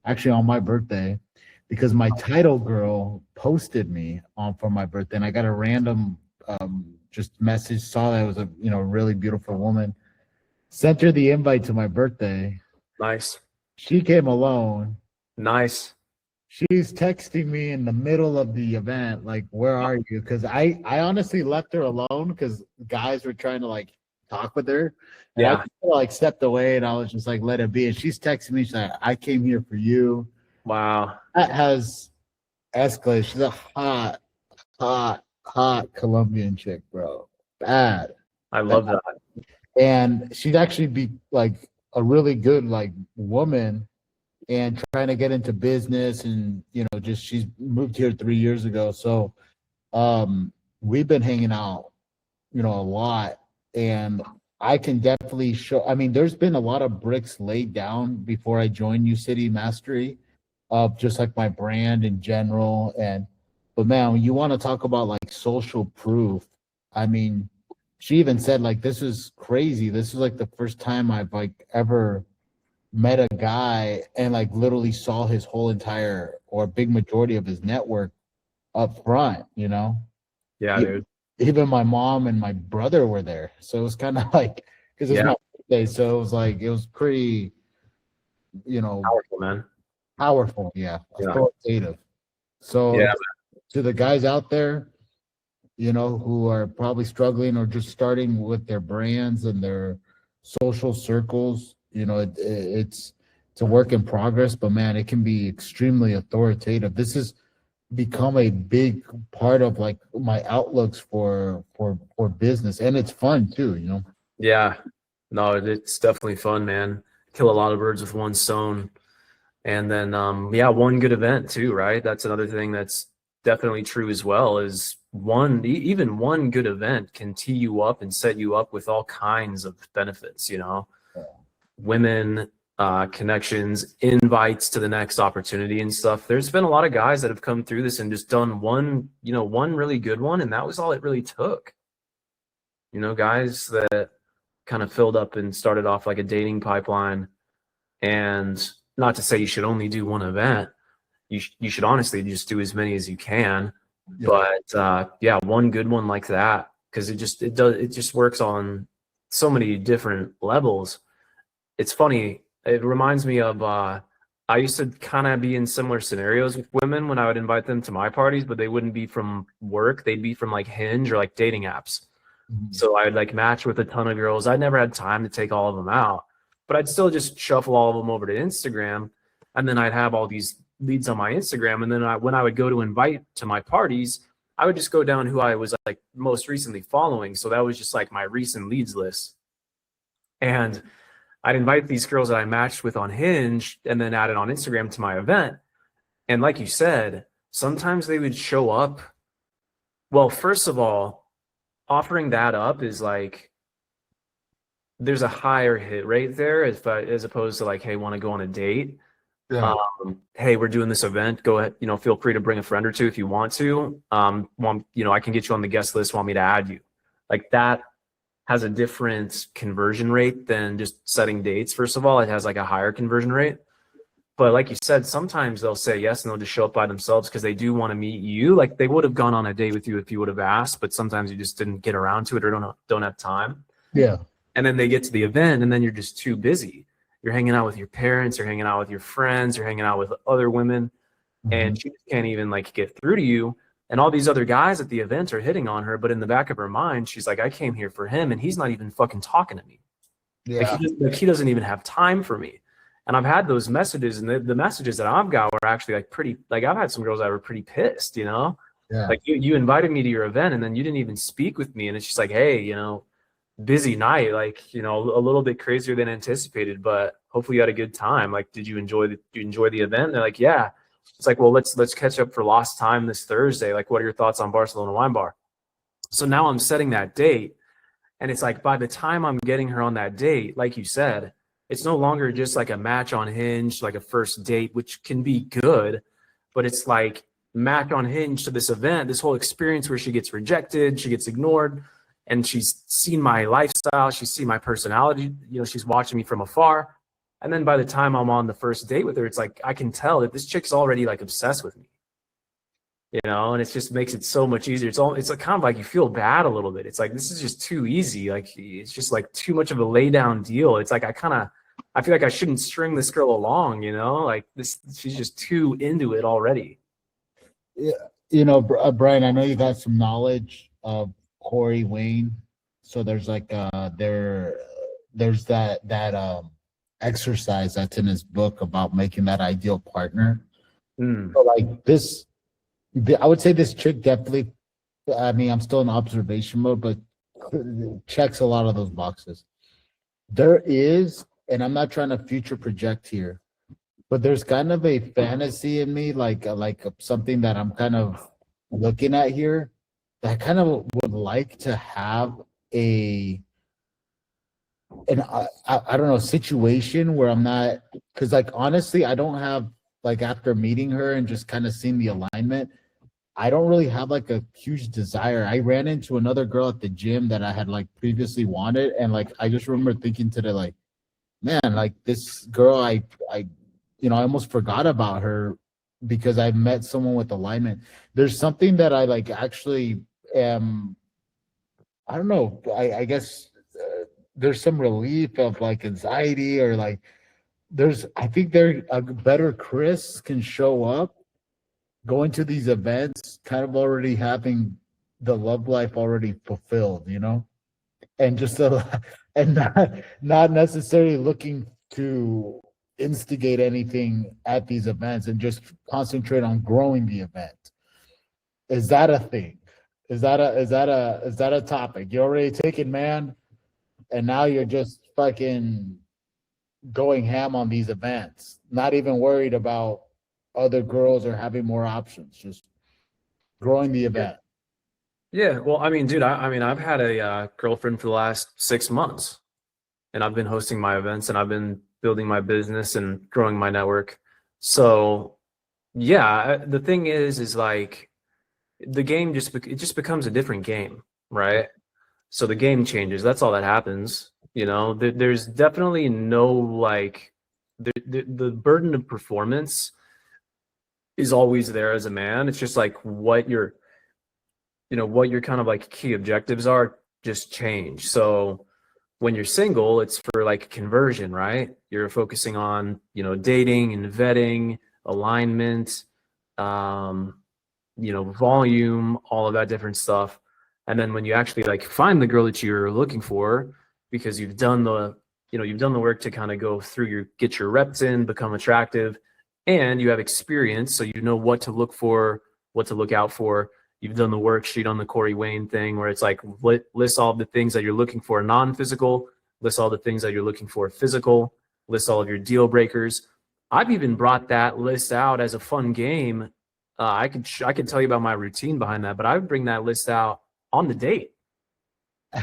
actually on my birthday, because my title girl posted me on for my birthday, and I got a random just message, saw that it was a really beautiful woman, sent her the invite to my birthday. Nice. She came alone. Nice. She's texting me in the middle of the event, like, where are you? Because I honestly left her alone because guys were trying to like talk with her. And I like stepped away and I was just like, let it be. And she's texting me, she's like, I came here for you. Wow. That has escalated. She's a hot Colombian chick, bro. Bad. I love that. And she'd actually be like a really good like woman and trying to get into business, and just she's moved here 3 years ago. So we've been hanging out a lot, and I can definitely show, I mean, there's been a lot of bricks laid down before I joined New City Mastery of just like my brand in general. But man, when you want to talk about like social proof, I mean, she even said like, this is crazy, this is like the first time I've like ever met a guy and like literally saw his whole entire or a big majority of his network up front, you know. Yeah, E- dude. Even my mom and my brother were there. So it was kind of like because it's Yeah, my birthday, so it was like it was pretty, you know, powerful, man. powerful, yeah, Yeah. authoritative. So Yeah. to the guys out there, you know, who are probably struggling or just starting with their brands and their social circles, you know, it's a work in progress, but man, it can be extremely authoritative. This has become a big part of like my outlooks for business, and it's fun too, you know. Yeah. No, it's definitely fun, man. Kill a lot of birds with one stone. And then yeah, one good event too, right? That's another thing that's definitely true as well is even one good event can tee you up and set you up with all kinds of benefits, you know. Women, connections, invites to the next opportunity and stuff. There's been a lot of guys that have come through this and just done one, you know, one really good one, and that was all it really took. You know, guys that kind of filled up and started off like a dating pipeline. And not to say you should only do one event, you should honestly just do as many as you can. Yeah. But yeah, one good one like that, because it just works on so many different levels. It's funny. It reminds me of I used to kind of be in similar scenarios with women when I would invite them to my parties, but they wouldn't be from work. They'd be from like Hinge or like dating apps. Mhm. So I'd like match with a ton of girls. I never had time to take all of them out, but I'd still just shuffle all of them over to Instagram. And then I'd have all these leads on my Instagram. And then when I would go to invite to my parties, I would just go down who I was like most recently following. So that was just like my recent leads list. And I'd invite these girls that I matched with on Hinge and then add it on Instagram to my event. And like you said, sometimes they would show up. Well, first of all, offering that up is like there's a higher hit rate there as opposed to like, hey, want to go on a date? Yeah. Hey, we're doing this event. Go ahead, you know, feel free to bring a friend or two if you want to. You know, I can get you on the guest list. Want me to add you? Like that has a different conversion rate than just setting dates. First of all, it has like a higher conversion rate. But like you said, sometimes they'll say yes and they'll just show up by themselves because they do want to meet you. Like they would have gone on a date with you if you would have asked, but sometimes you just didn't get around to it or don't have time. Yeah. And then they get to the event and then you're just too busy. You're hanging out with your parents, you're hanging out with your friends, you're hanging out with other women, and she just can't even like get through to you. And all these other guys at the event are hitting on her, but in the back of her mind, she's like, I came here for him and he's not even fucking talking to me. Yeah. Like he doesn't even have time for me. And I've had those messages, and the messages that I've got were actually like pretty, like I've had some girls that were pretty pissed, you know? Yeah. Like you invited me to your event and then you didn't even speak with me. And it's just like, hey, you know, busy night, like, you know, a little bit crazier than anticipated, but hopefully you had a good time. Like, did you enjoy the event? And they're like, yeah. It's like, well, let's catch up for lost time this Thursday. Like, what are your thoughts on Barcelona Wine Bar? So now I'm setting that date. And it's like by the time I'm getting her on that date, like you said, it's no longer just like a match on Hinge, like a first date, which can be good, but it's like match on Hinge to this event, this whole experience where she gets rejected, she gets ignored, and she's seen my lifestyle, she's seen my personality, you know, she's watching me from afar. And then by the time I'm on the first date with her, it's like I can tell that this chick's already like obsessed with me. You know, and it just makes it so much easier. It's like kind of like you feel bad a little bit. It's like this is just too easy. Like it's just like too much of a lay down deal. It's like I feel like I shouldn't string this girl along, you know? Like this she's just too into it already. Yeah. You know, Brian, I know you got some knowledge of Corey Wayne. So there's like there's that exercise that's in his book about making that ideal partner. Mm. So like this, I would say this chick definitely. I mean, I'm still in observation mode, but checks a lot of those boxes. There is, and I'm not trying to future project here, but there's kind of a fantasy in me, like something that I'm kind of looking at here. That I kind of would like to have a an I don't know situation where I'm not, because like honestly, I don't have, like, after meeting her and just kind of seeing the alignment, I don't really have like a huge desire. I ran into another girl at the gym that I had like previously wanted, and like I just remember thinking today, like, man, like this girl, I, I almost forgot about her because I met someone with alignment. There's something that I like actually am. I don't know. I guess there's some relief of like anxiety or like I think there a better Chris can show up going to these events, kind of already having the love life already fulfilled, and just and not necessarily looking to instigate anything at these events and just concentrate on growing the event. Is that a thing? Is that a topic? You're already taken, man, and now you're just fucking going ham on these events, not even worried about other girls or having more options, just growing the Yeah. event. Yeah, well, I mean, dude, I mean, I've had a girlfriend for the last 6 months, and I've been hosting my events, and I've been building my business and growing my network. So, yeah, the thing is like the game it just becomes a different game, right? So the game changes. That's all that happens. There's definitely no like the burden of performance is always there as a man. It's just like what your kind of like key objectives are just change. So when you're single, it's for like conversion, right? You're focusing on, dating and vetting, alignment, volume, all of that different stuff. And then when you actually like find the girl that you're looking for, because you've done the work to kind of go through get your reps in, become attractive, and you have experience, so you know what to look for, what to look out for. You've done the worksheet on the Corey Wayne thing where it's like list all the things that you're looking for non-physical, list all the things that you're looking for physical, list all of your deal breakers. I've even brought that list out as a fun game. I could tell you about my routine behind that, but I would bring that list out on the date.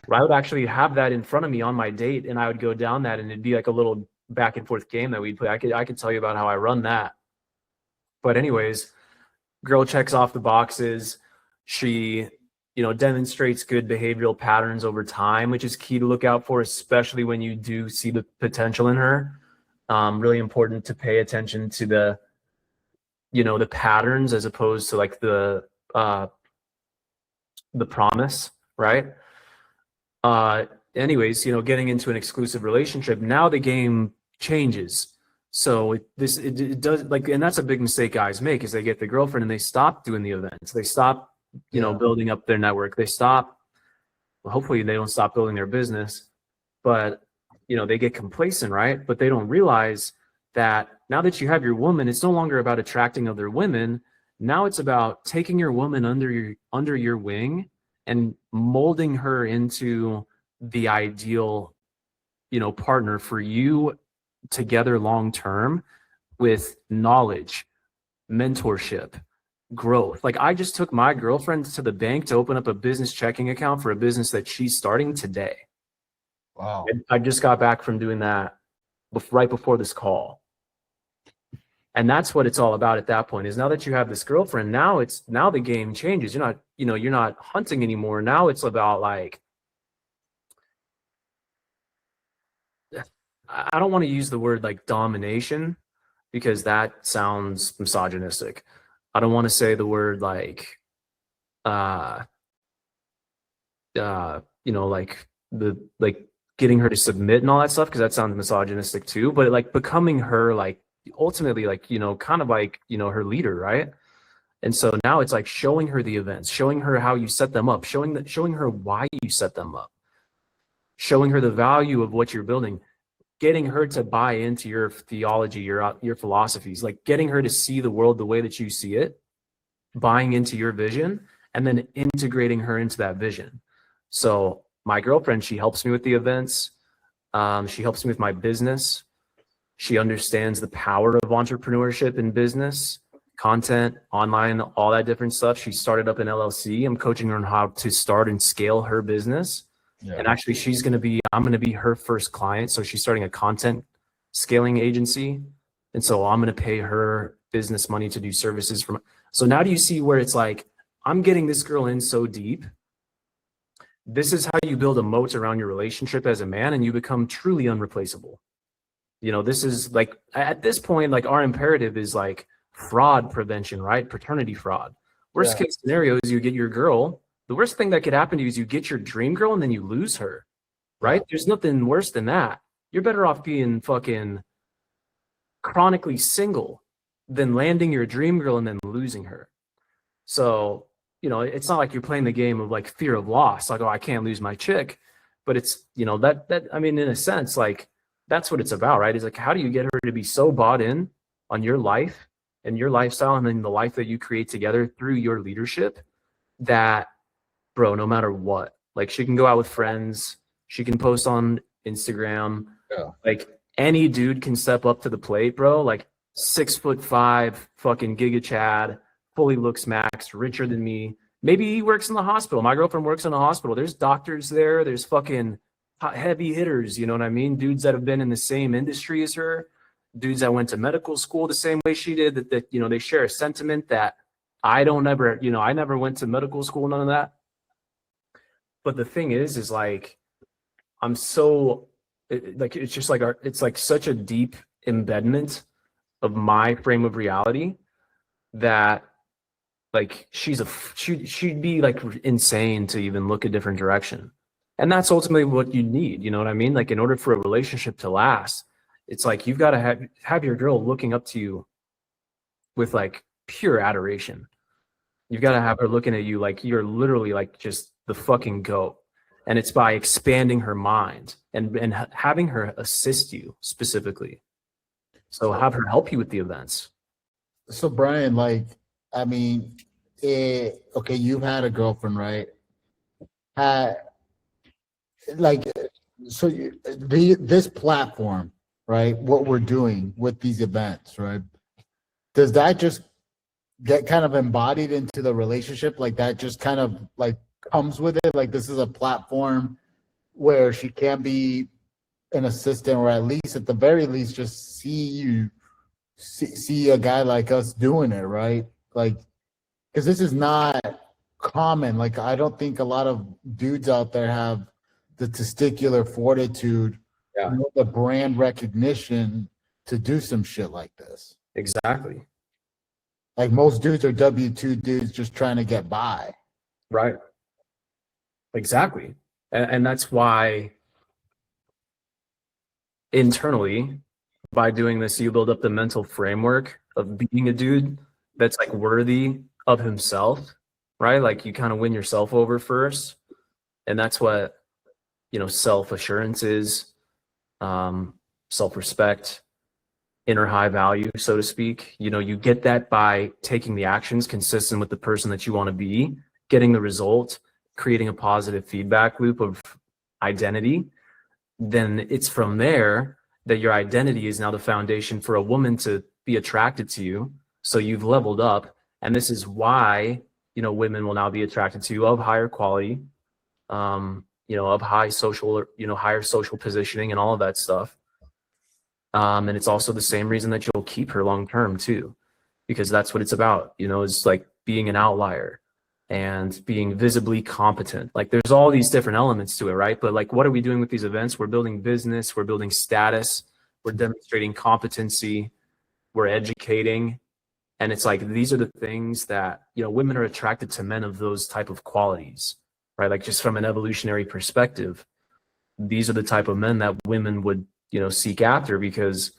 Where I would actually have that in front of me on my date, and I would go down that, and it'd be like a little back and forth game that we'd play. I could tell you about how I run that. But anyways, girl checks off the boxes. She, demonstrates good behavioral patterns over time, which is key to look out for, especially when you do see the potential in her. Really important to pay attention to the patterns as opposed to like the promise, right? Anyways, getting into an exclusive relationship, now the game changes. So it does like, and that's a big mistake guys make, is they get the girlfriend and they stop doing the events. They stop, building up their network. They stop, well, hopefully they don't stop building their business, but they get complacent, right? But they don't realize that now that you have your woman, it's no longer about attracting other women. Now it's about taking your woman under your wing and molding her into the ideal, partner for you together long term, with knowledge, mentorship, growth. Like I just took my girlfriend to the bank to open up a business checking account for a business that she's starting today. Wow. I just got back from doing that right before this call. And that's what it's all about at that point, is now that you have this girlfriend, now the game changes. You're not hunting anymore. Now it's about like, I don't want to use the word like domination because that sounds misogynistic. I don't want to say the word like, like getting her to submit and all that stuff, because that sounds misogynistic too. But like becoming her, like ultimately, like kind of like her leader, right? And so now it's like showing her the events, showing her how you set them up, showing her why you set them up, showing her the value of what you're building, getting her to buy into your theology, your philosophies, like getting her to see the world the way that you see it, buying into your vision, and then integrating her into that vision. So my girlfriend, she helps me with the events. She helps me with my business. She understands the power of entrepreneurship in business, content, online, all that different stuff. She started up an LLC. I'm coaching her on how to start and scale her business. Yeah. And actually I'm going to be her first client. So she's starting a content scaling agency. And so I'm going to pay her business money to do services from. So now do you see where it's like, I'm getting this girl in so deep. This is how you build a moat around your relationship as a man, and you become truly unreplaceable. You know, this is like, at this point, like our imperative is like fraud prevention, right? Paternity fraud. Worst case scenario is you get your girl. The worst thing that could happen to you is you get your dream girl and then you lose her, right? There's nothing worse than that. You're better off being fucking chronically single than landing your dream girl and then losing her. So, you know, it's not like you're playing the game of like fear of loss, like, oh, I can't lose my chick. But it's, you know, that I mean, in a sense, like that's what it's about, right? Is like, how do you get her to be so bought in on your life and your lifestyle and then the life that you create together through your leadership that, bro, no matter what, like she can go out with friends, she can post on Instagram, like any dude can step up to the plate, bro. Like 6'5", fucking Giga Chad, fully looks maxed, richer than me. Maybe he works in the hospital. My girlfriend works in a hospital. There's doctors there. There's fucking heavy hitters. You know what I mean? Dudes that have been in the same industry as her, dudes that went to medical school the same way she did. That you know, they share a sentiment that I don't ever. You know, I never went to medical school. None of that. But the thing is like, I'm so like, it's just like it's like such a deep embedment of my frame of reality that like she'd be like insane to even look a different direction. And that's ultimately what you need, you know what I mean? Like in order for a relationship to last, it's like you've got to have your girl looking up to you with like pure adoration. You've got to have her looking at you like you're literally like just the fucking goat. And it's by expanding her mind and having her assist you specifically. So have her help you with the events. So Brian, like, I mean, okay, you've had a girlfriend, right? Like, so this platform, right? What we're doing with these events, right? Does that just get kind of embodied into the relationship? Like that just kind of like comes with it? Like this is a platform where she can be an assistant, or at least at the very least just see a guy like us doing it, right? Like, because this is not common. Like I don't think a lot of dudes out there have the testicular fortitude, the brand recognition to do some shit like this. Exactly. Like most dudes are W-2 dudes just trying to get by. Right. Exactly. And that's why internally, by doing this, you build up the mental framework of being a dude that's like worthy of himself, right? Like you kind of win yourself over first. And that's what, you know, self-assurance is, self-respect, inner high value, so to speak. You know, you get that by taking the actions consistent with the person that you want to be, getting the result, creating a positive feedback loop of identity. Then it's from there that your identity is now the foundation for a woman to be attracted to you. So you've leveled up. And this is why, you know, women will now be attracted to you of higher quality, you know, of high social, you know, higher social positioning and all of that stuff. And it's also the same reason that you'll keep her long term too, because that's what it's about, you know, is like being an outlier and being visibly competent. Like there's all these different elements to it, right? But like, what are we doing with these events? We're building business, we're building status, we're demonstrating competency, we're educating. And it's like, these are the things that, you know, women are attracted to men of those type of qualities, right? Like just from an evolutionary perspective, these are the type of men that women would, you know, seek after, because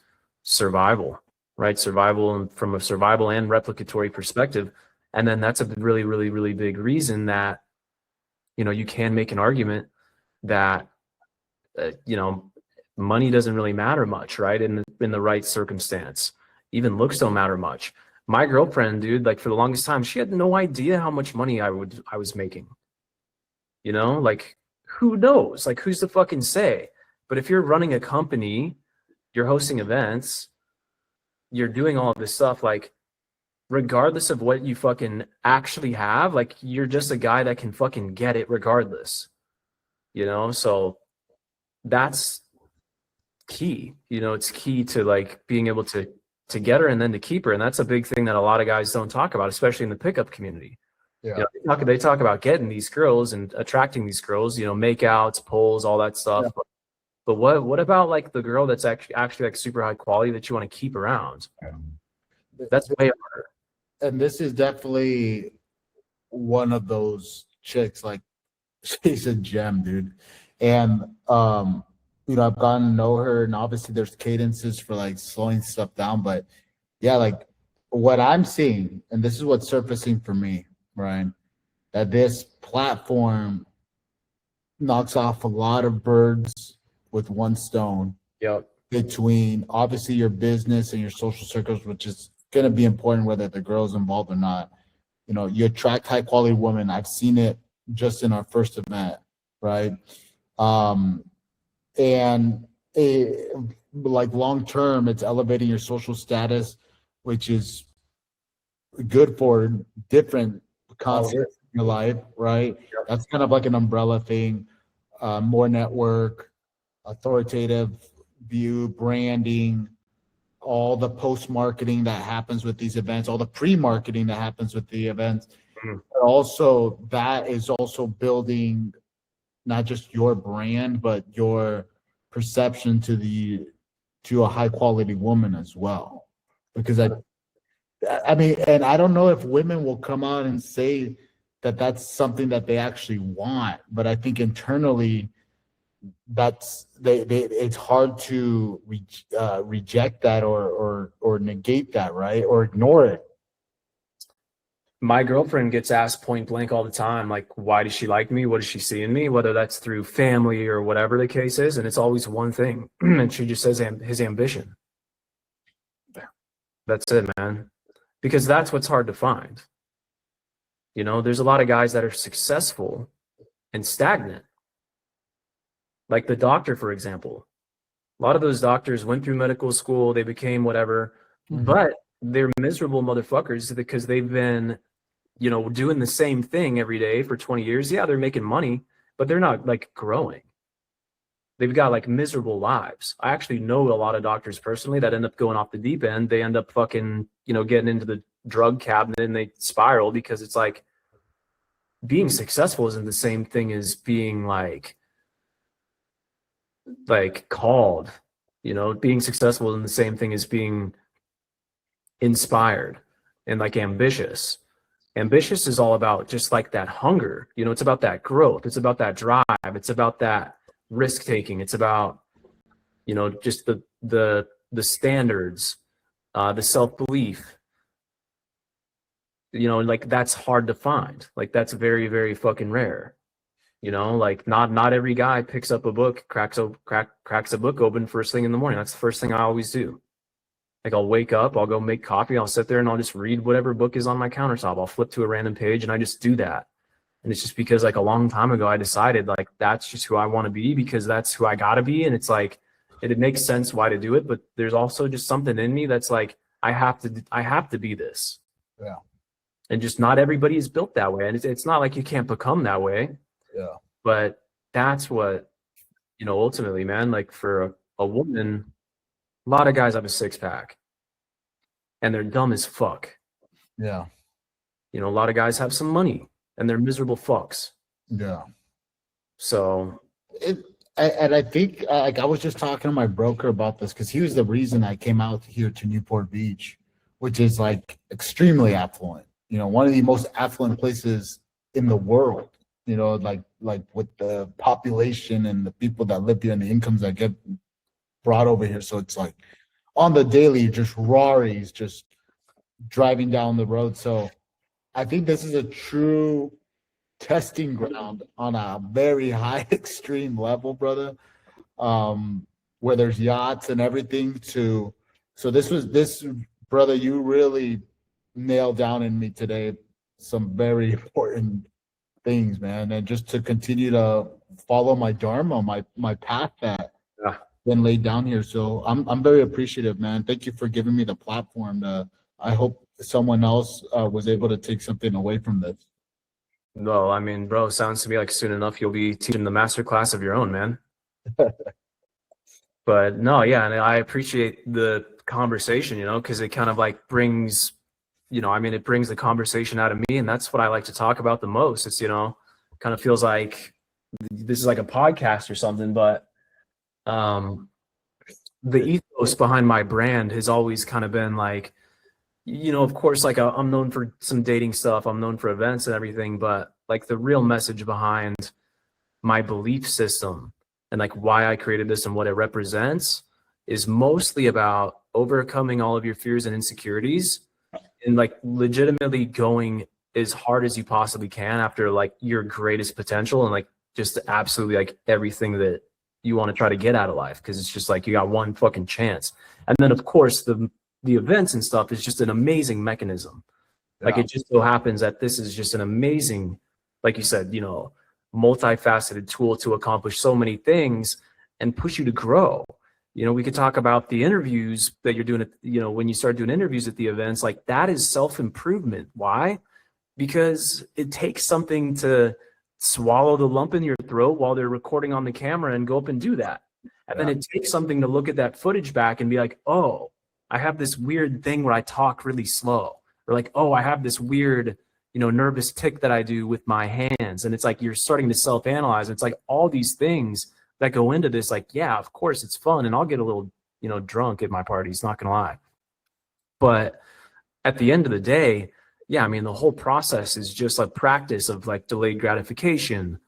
survival, right? Survival, and from a survival and replicatory perspective. And then that's a really, really, really big reason that, you know, you can make an argument that, you know, money doesn't really matter much, right? In the right circumstance, even looks don't matter much. My girlfriend, dude, like for the longest time, she had no idea how much money I was making. You know, like who knows? Like who's to fucking say? But if you're running a company, you're hosting events, you're doing all of this stuff, like regardless of what you fucking actually have, like you're just a guy that can fucking get it regardless. You know, so that's key. You know, it's key to like being able to get her and then to keep her. And that's a big thing that a lot of guys don't talk about, especially in the pickup community. Yeah. You know, they talk about getting these girls and attracting these girls, you know, makeouts, polls, all that stuff. Yeah. But what about like the girl that's actually like super high quality that you want to keep around? That's way harder. And this is definitely one of those chicks. Like, she's a gem, dude. And I've gotten to know her, and obviously there's cadences for like slowing stuff down, but yeah, like what I'm seeing, and this is what's surfacing for me, Ryan, that this platform knocks off a lot of birds with one stone. Yep. Between obviously your business and your social circles, which is going to be important whether the girl's involved or not. You attract high quality women. I've seen it just in our first event, right? And like long term, it's elevating your social status, which is good for different concepts in your life, right? Yep. That's kind of like an umbrella thing. More network, authoritative view, branding, all the post marketing that happens with these events, all the pre marketing that happens with the events. Mhm. But also, that is also building not just your brand, but your perception to a high quality woman as well. Because I mean, and I don't know if women will come out and say that that's something that they actually want, but I think internally that's it's hard to reject that or negate that, right? Or ignore it. My girlfriend gets asked point blank all the time, like, why does she like me? What does she see in me? Whether that's through family or whatever the case is. And it's always one thing. And she just says his ambition. That's it, man. Because that's what's hard to find. There's a lot of guys that are successful and stagnant. Like the doctor, for example. A lot of those doctors went through medical school, they became whatever, but they're miserable motherfuckers because they've been, doing the same thing every day for 20 years. Yeah, they're making money, but they're not like growing. They've got like miserable lives. I actually know a lot of doctors personally that end up going off the deep end. They end up fucking, getting into the drug cabinet and they spiral because it's like being successful isn't the same thing as being like called. Being successful isn't the same thing as being inspired and like ambitious. Ambitious is all about just like that hunger. It's about that growth. It's about that drive. It's about that risk taking. It's about, just the standards, the self-belief. Like that's hard to find. Like that's very, very fucking rare. Like not every guy picks up a book, cracks a book open first thing in the morning. That's the first thing I always do. Like I'll wake up, I'll go make coffee, I'll sit there and I'll just read whatever book is on my countertop. I'll flip to a random page and I just do that. And it's just because like a long time ago, I decided like that's just who I want to be because that's who I gotta be. And it's like, it makes sense why to do it, but there's also just something in me that's like, I have to be this. Yeah. And just not everybody is built that way. And it's not like you can't become that way. Yeah. But that's what, ultimately, man, like for a woman, a lot of guys have a six pack and they're dumb as fuck. Yeah. A lot of guys have some money and they're miserable fucks. Yeah. So I think like I was just talking to my broker about this because he was the reason I came out here to Newport Beach, which is like extremely affluent. One of the most affluent places in the world. Like with the population and the people that live here and the incomes that get brought over here. So it's like on the daily, just Raris just driving down the road. So I think this is a true testing ground on a very high extreme level, brother. Where there's yachts and everything so this brother, you really nailed down in me today some very important things, man, and just to continue to follow my dharma, my path that been laid down here. So I'm very appreciative, man. Thank you for giving me the platform. I hope someone else was able to take something away from this. no, I mean, bro, sounds to me like soon enough you'll be teaching the master class of your own, man. But no, yeah, and I appreciate the conversation, because it kind of like brings, it brings the conversation out of me, and that's what I like to talk about the most. It's, kind of feels like this is like a podcast or something, but The ethos behind my brand has always kind of been like, of course, like I'm known for some dating stuff, I'm known for events and everything, but like the real message behind my belief system and like why I created this and what it represents is mostly about overcoming all of your fears and insecurities and like legitimately going as hard as you possibly can after like your greatest potential and like just absolutely like everything that you want to try to get out of life, because it's just like you got one fucking chance. And then of course the events and stuff is just an amazing mechanism. Like it just so happens that this is just an amazing, like you said, multifaceted tool to accomplish so many things and push you to grow. We could talk about the interviews that you're doing at, when you start doing interviews at the events, like that is self-improvement. Why? Because it takes something to swallow the lump in your throat while they're recording on the camera and go up and do that. And then it takes something to look at that footage back and be like, oh, I have this weird thing where I talk really slow. Or like, oh, I have this weird, nervous tick that I do with my hands. And it's like you're starting to self-analyze. It's like all these things that go into this, like, yeah, of course it's fun. And I'll get a little, drunk at my parties, not gonna lie. But at the end of the day, yeah, I mean, the whole process is just like practice of like delayed gratification,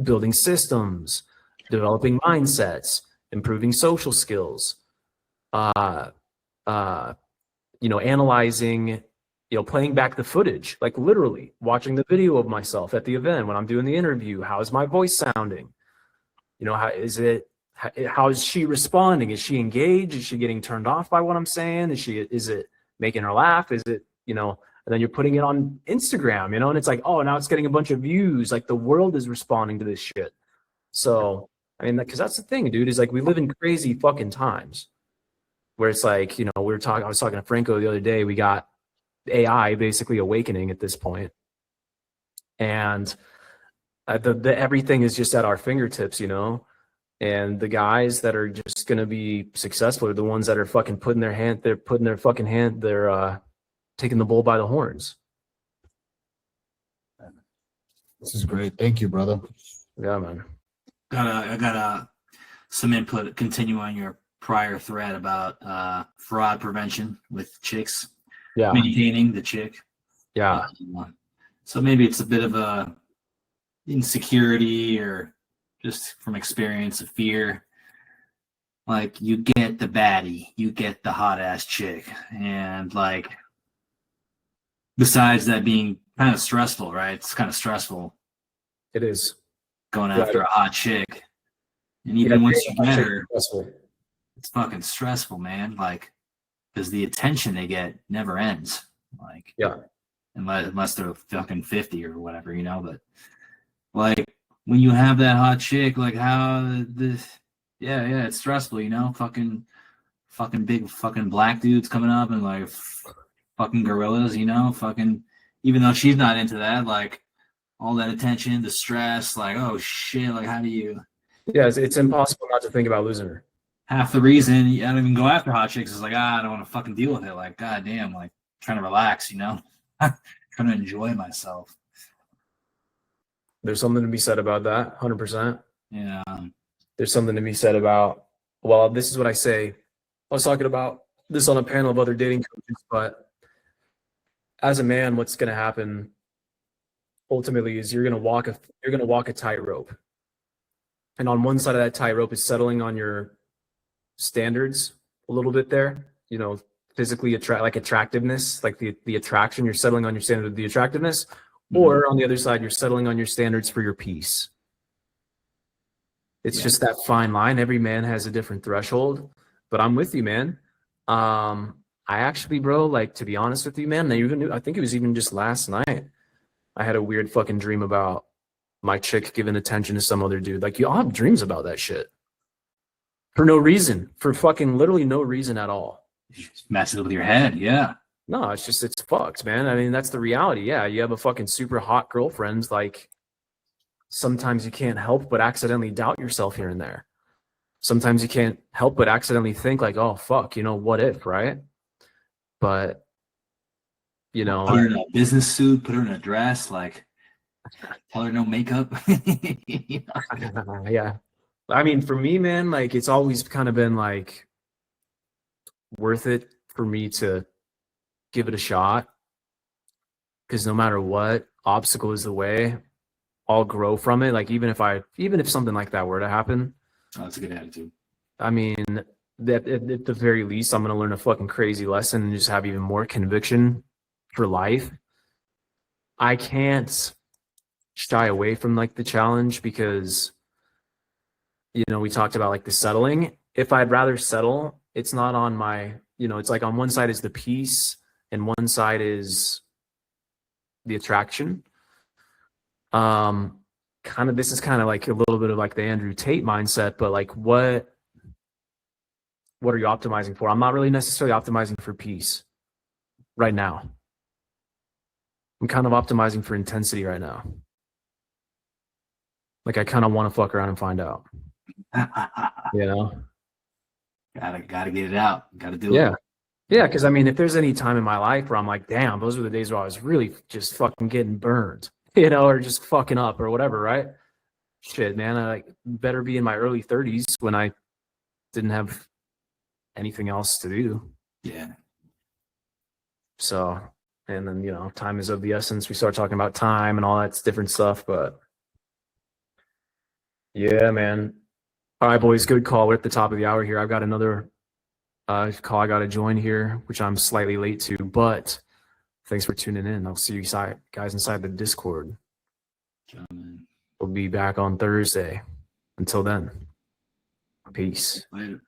building systems, developing mindsets, improving social skills, analyzing, playing back the footage, like literally watching the video of myself at the event when I'm doing the interview. How is my voice sounding? How is she responding? Is she engaged? Is she getting turned off by what I'm saying? Is it making her laugh? Is it, and then you're putting it on Instagram, and it's like, oh, now it's getting a bunch of views. Like the world is responding to this shit. So, I mean, because that's the thing, dude, is like we live in crazy fucking times where it's like, I was talking to Franco the other day, we got AI basically awakening at this point. And the everything is just at our fingertips, and the guys that are just going to be successful are the ones that are fucking they're taking the bull by the horns. This is great. Thank you, brother. Yeah, man. I got some input. Continue on your prior thread about fraud prevention with chicks. Yeah. Maintaining the chick. Yeah. So maybe it's a bit of a insecurity or just from experience, a fear. Like you get the baddie, you get the hot ass chick, and like besides that being kind of stressful, right? It's kind of stressful. It is going after a hot chick, and even once you get her, it's fucking stressful, man. Like because the attention they get never ends. Like unless they're fucking 50 or whatever, But like when you have that hot chick, like how this, it's stressful, Fucking big fucking black dudes coming up and like fucking gorillas, Fucking even though she's not into that, like all that attention, the stress, like oh shit, like how do you? Yeah, it's impossible not to think about losing her. Half the reason I don't even go after hot chicks is like I don't want to fucking deal with it. Like goddamn, like trying to relax, trying to enjoy myself. There's something to be said about that, 100%. Yeah. There's something to be said about. Well, this is what I say. I was talking about this on a panel of other dating coaches, but as a man, what's going to happen ultimately is you're going to walk a tightrope, and on one side of that tightrope is settling on your standards a little bit there, physically attractiveness, like the attraction. You're settling on your standard of the attractiveness, or on the other side, you're settling on your standards for your peace. It's just that fine line. Every man has a different threshold, but I'm with you, man. I actually, bro, like to be honest with you, man, I think it was even just last night. I had a weird fucking dream about my chick giving attention to some other dude. Like you all have dreams about that shit. For no reason, for fucking literally no reason at all. Just mess it with your head, yeah. No, it's fucked, man. I mean, that's the reality. Yeah, you have a fucking super hot girlfriend. Like, sometimes you can't help but accidentally doubt yourself here and there. Sometimes you can't help but accidentally think like, oh, fuck, what if, right? But, put her in a business suit, put her in a dress, like, tell her no makeup. Yeah. I mean, for me, man, like it's always kind of been like worth it for me to give it a shot. Because no matter what obstacle is the way, I'll grow from it. Like even if something like that were to happen, Oh, that's a good attitude. I mean, that at the very least, I'm gonna learn a fucking crazy lesson and just have even more conviction for life. I can't shy away from like the challenge because we talked about like the settling. If I'd rather settle, it's not on my, it's like on one side is the peace and one side is the attraction. This is kind of like a little bit of like the Andrew Tate mindset, but like what are you optimizing for? I'm not really necessarily optimizing for peace right now. I'm kind of optimizing for intensity right now. Like I kind of want to fuck around and find out. Gotta get it out. Gotta do it. Yeah, because I mean, if there's any time in my life where I'm like, damn, those were the days where I was really just fucking getting burned, or just fucking up or whatever, right? Shit, man, I better be in my early 30s when I didn't have anything else to do. Yeah. So, and then, time is of the essence. We start talking about time and all that different stuff, but yeah, man. All right, boys, good call. We're at the top of the hour here. I've got another call I got to join here, which I'm slightly late to, but thanks for tuning in. I'll see you guys inside the Discord. We'll be back on Thursday. Until then, peace. Later.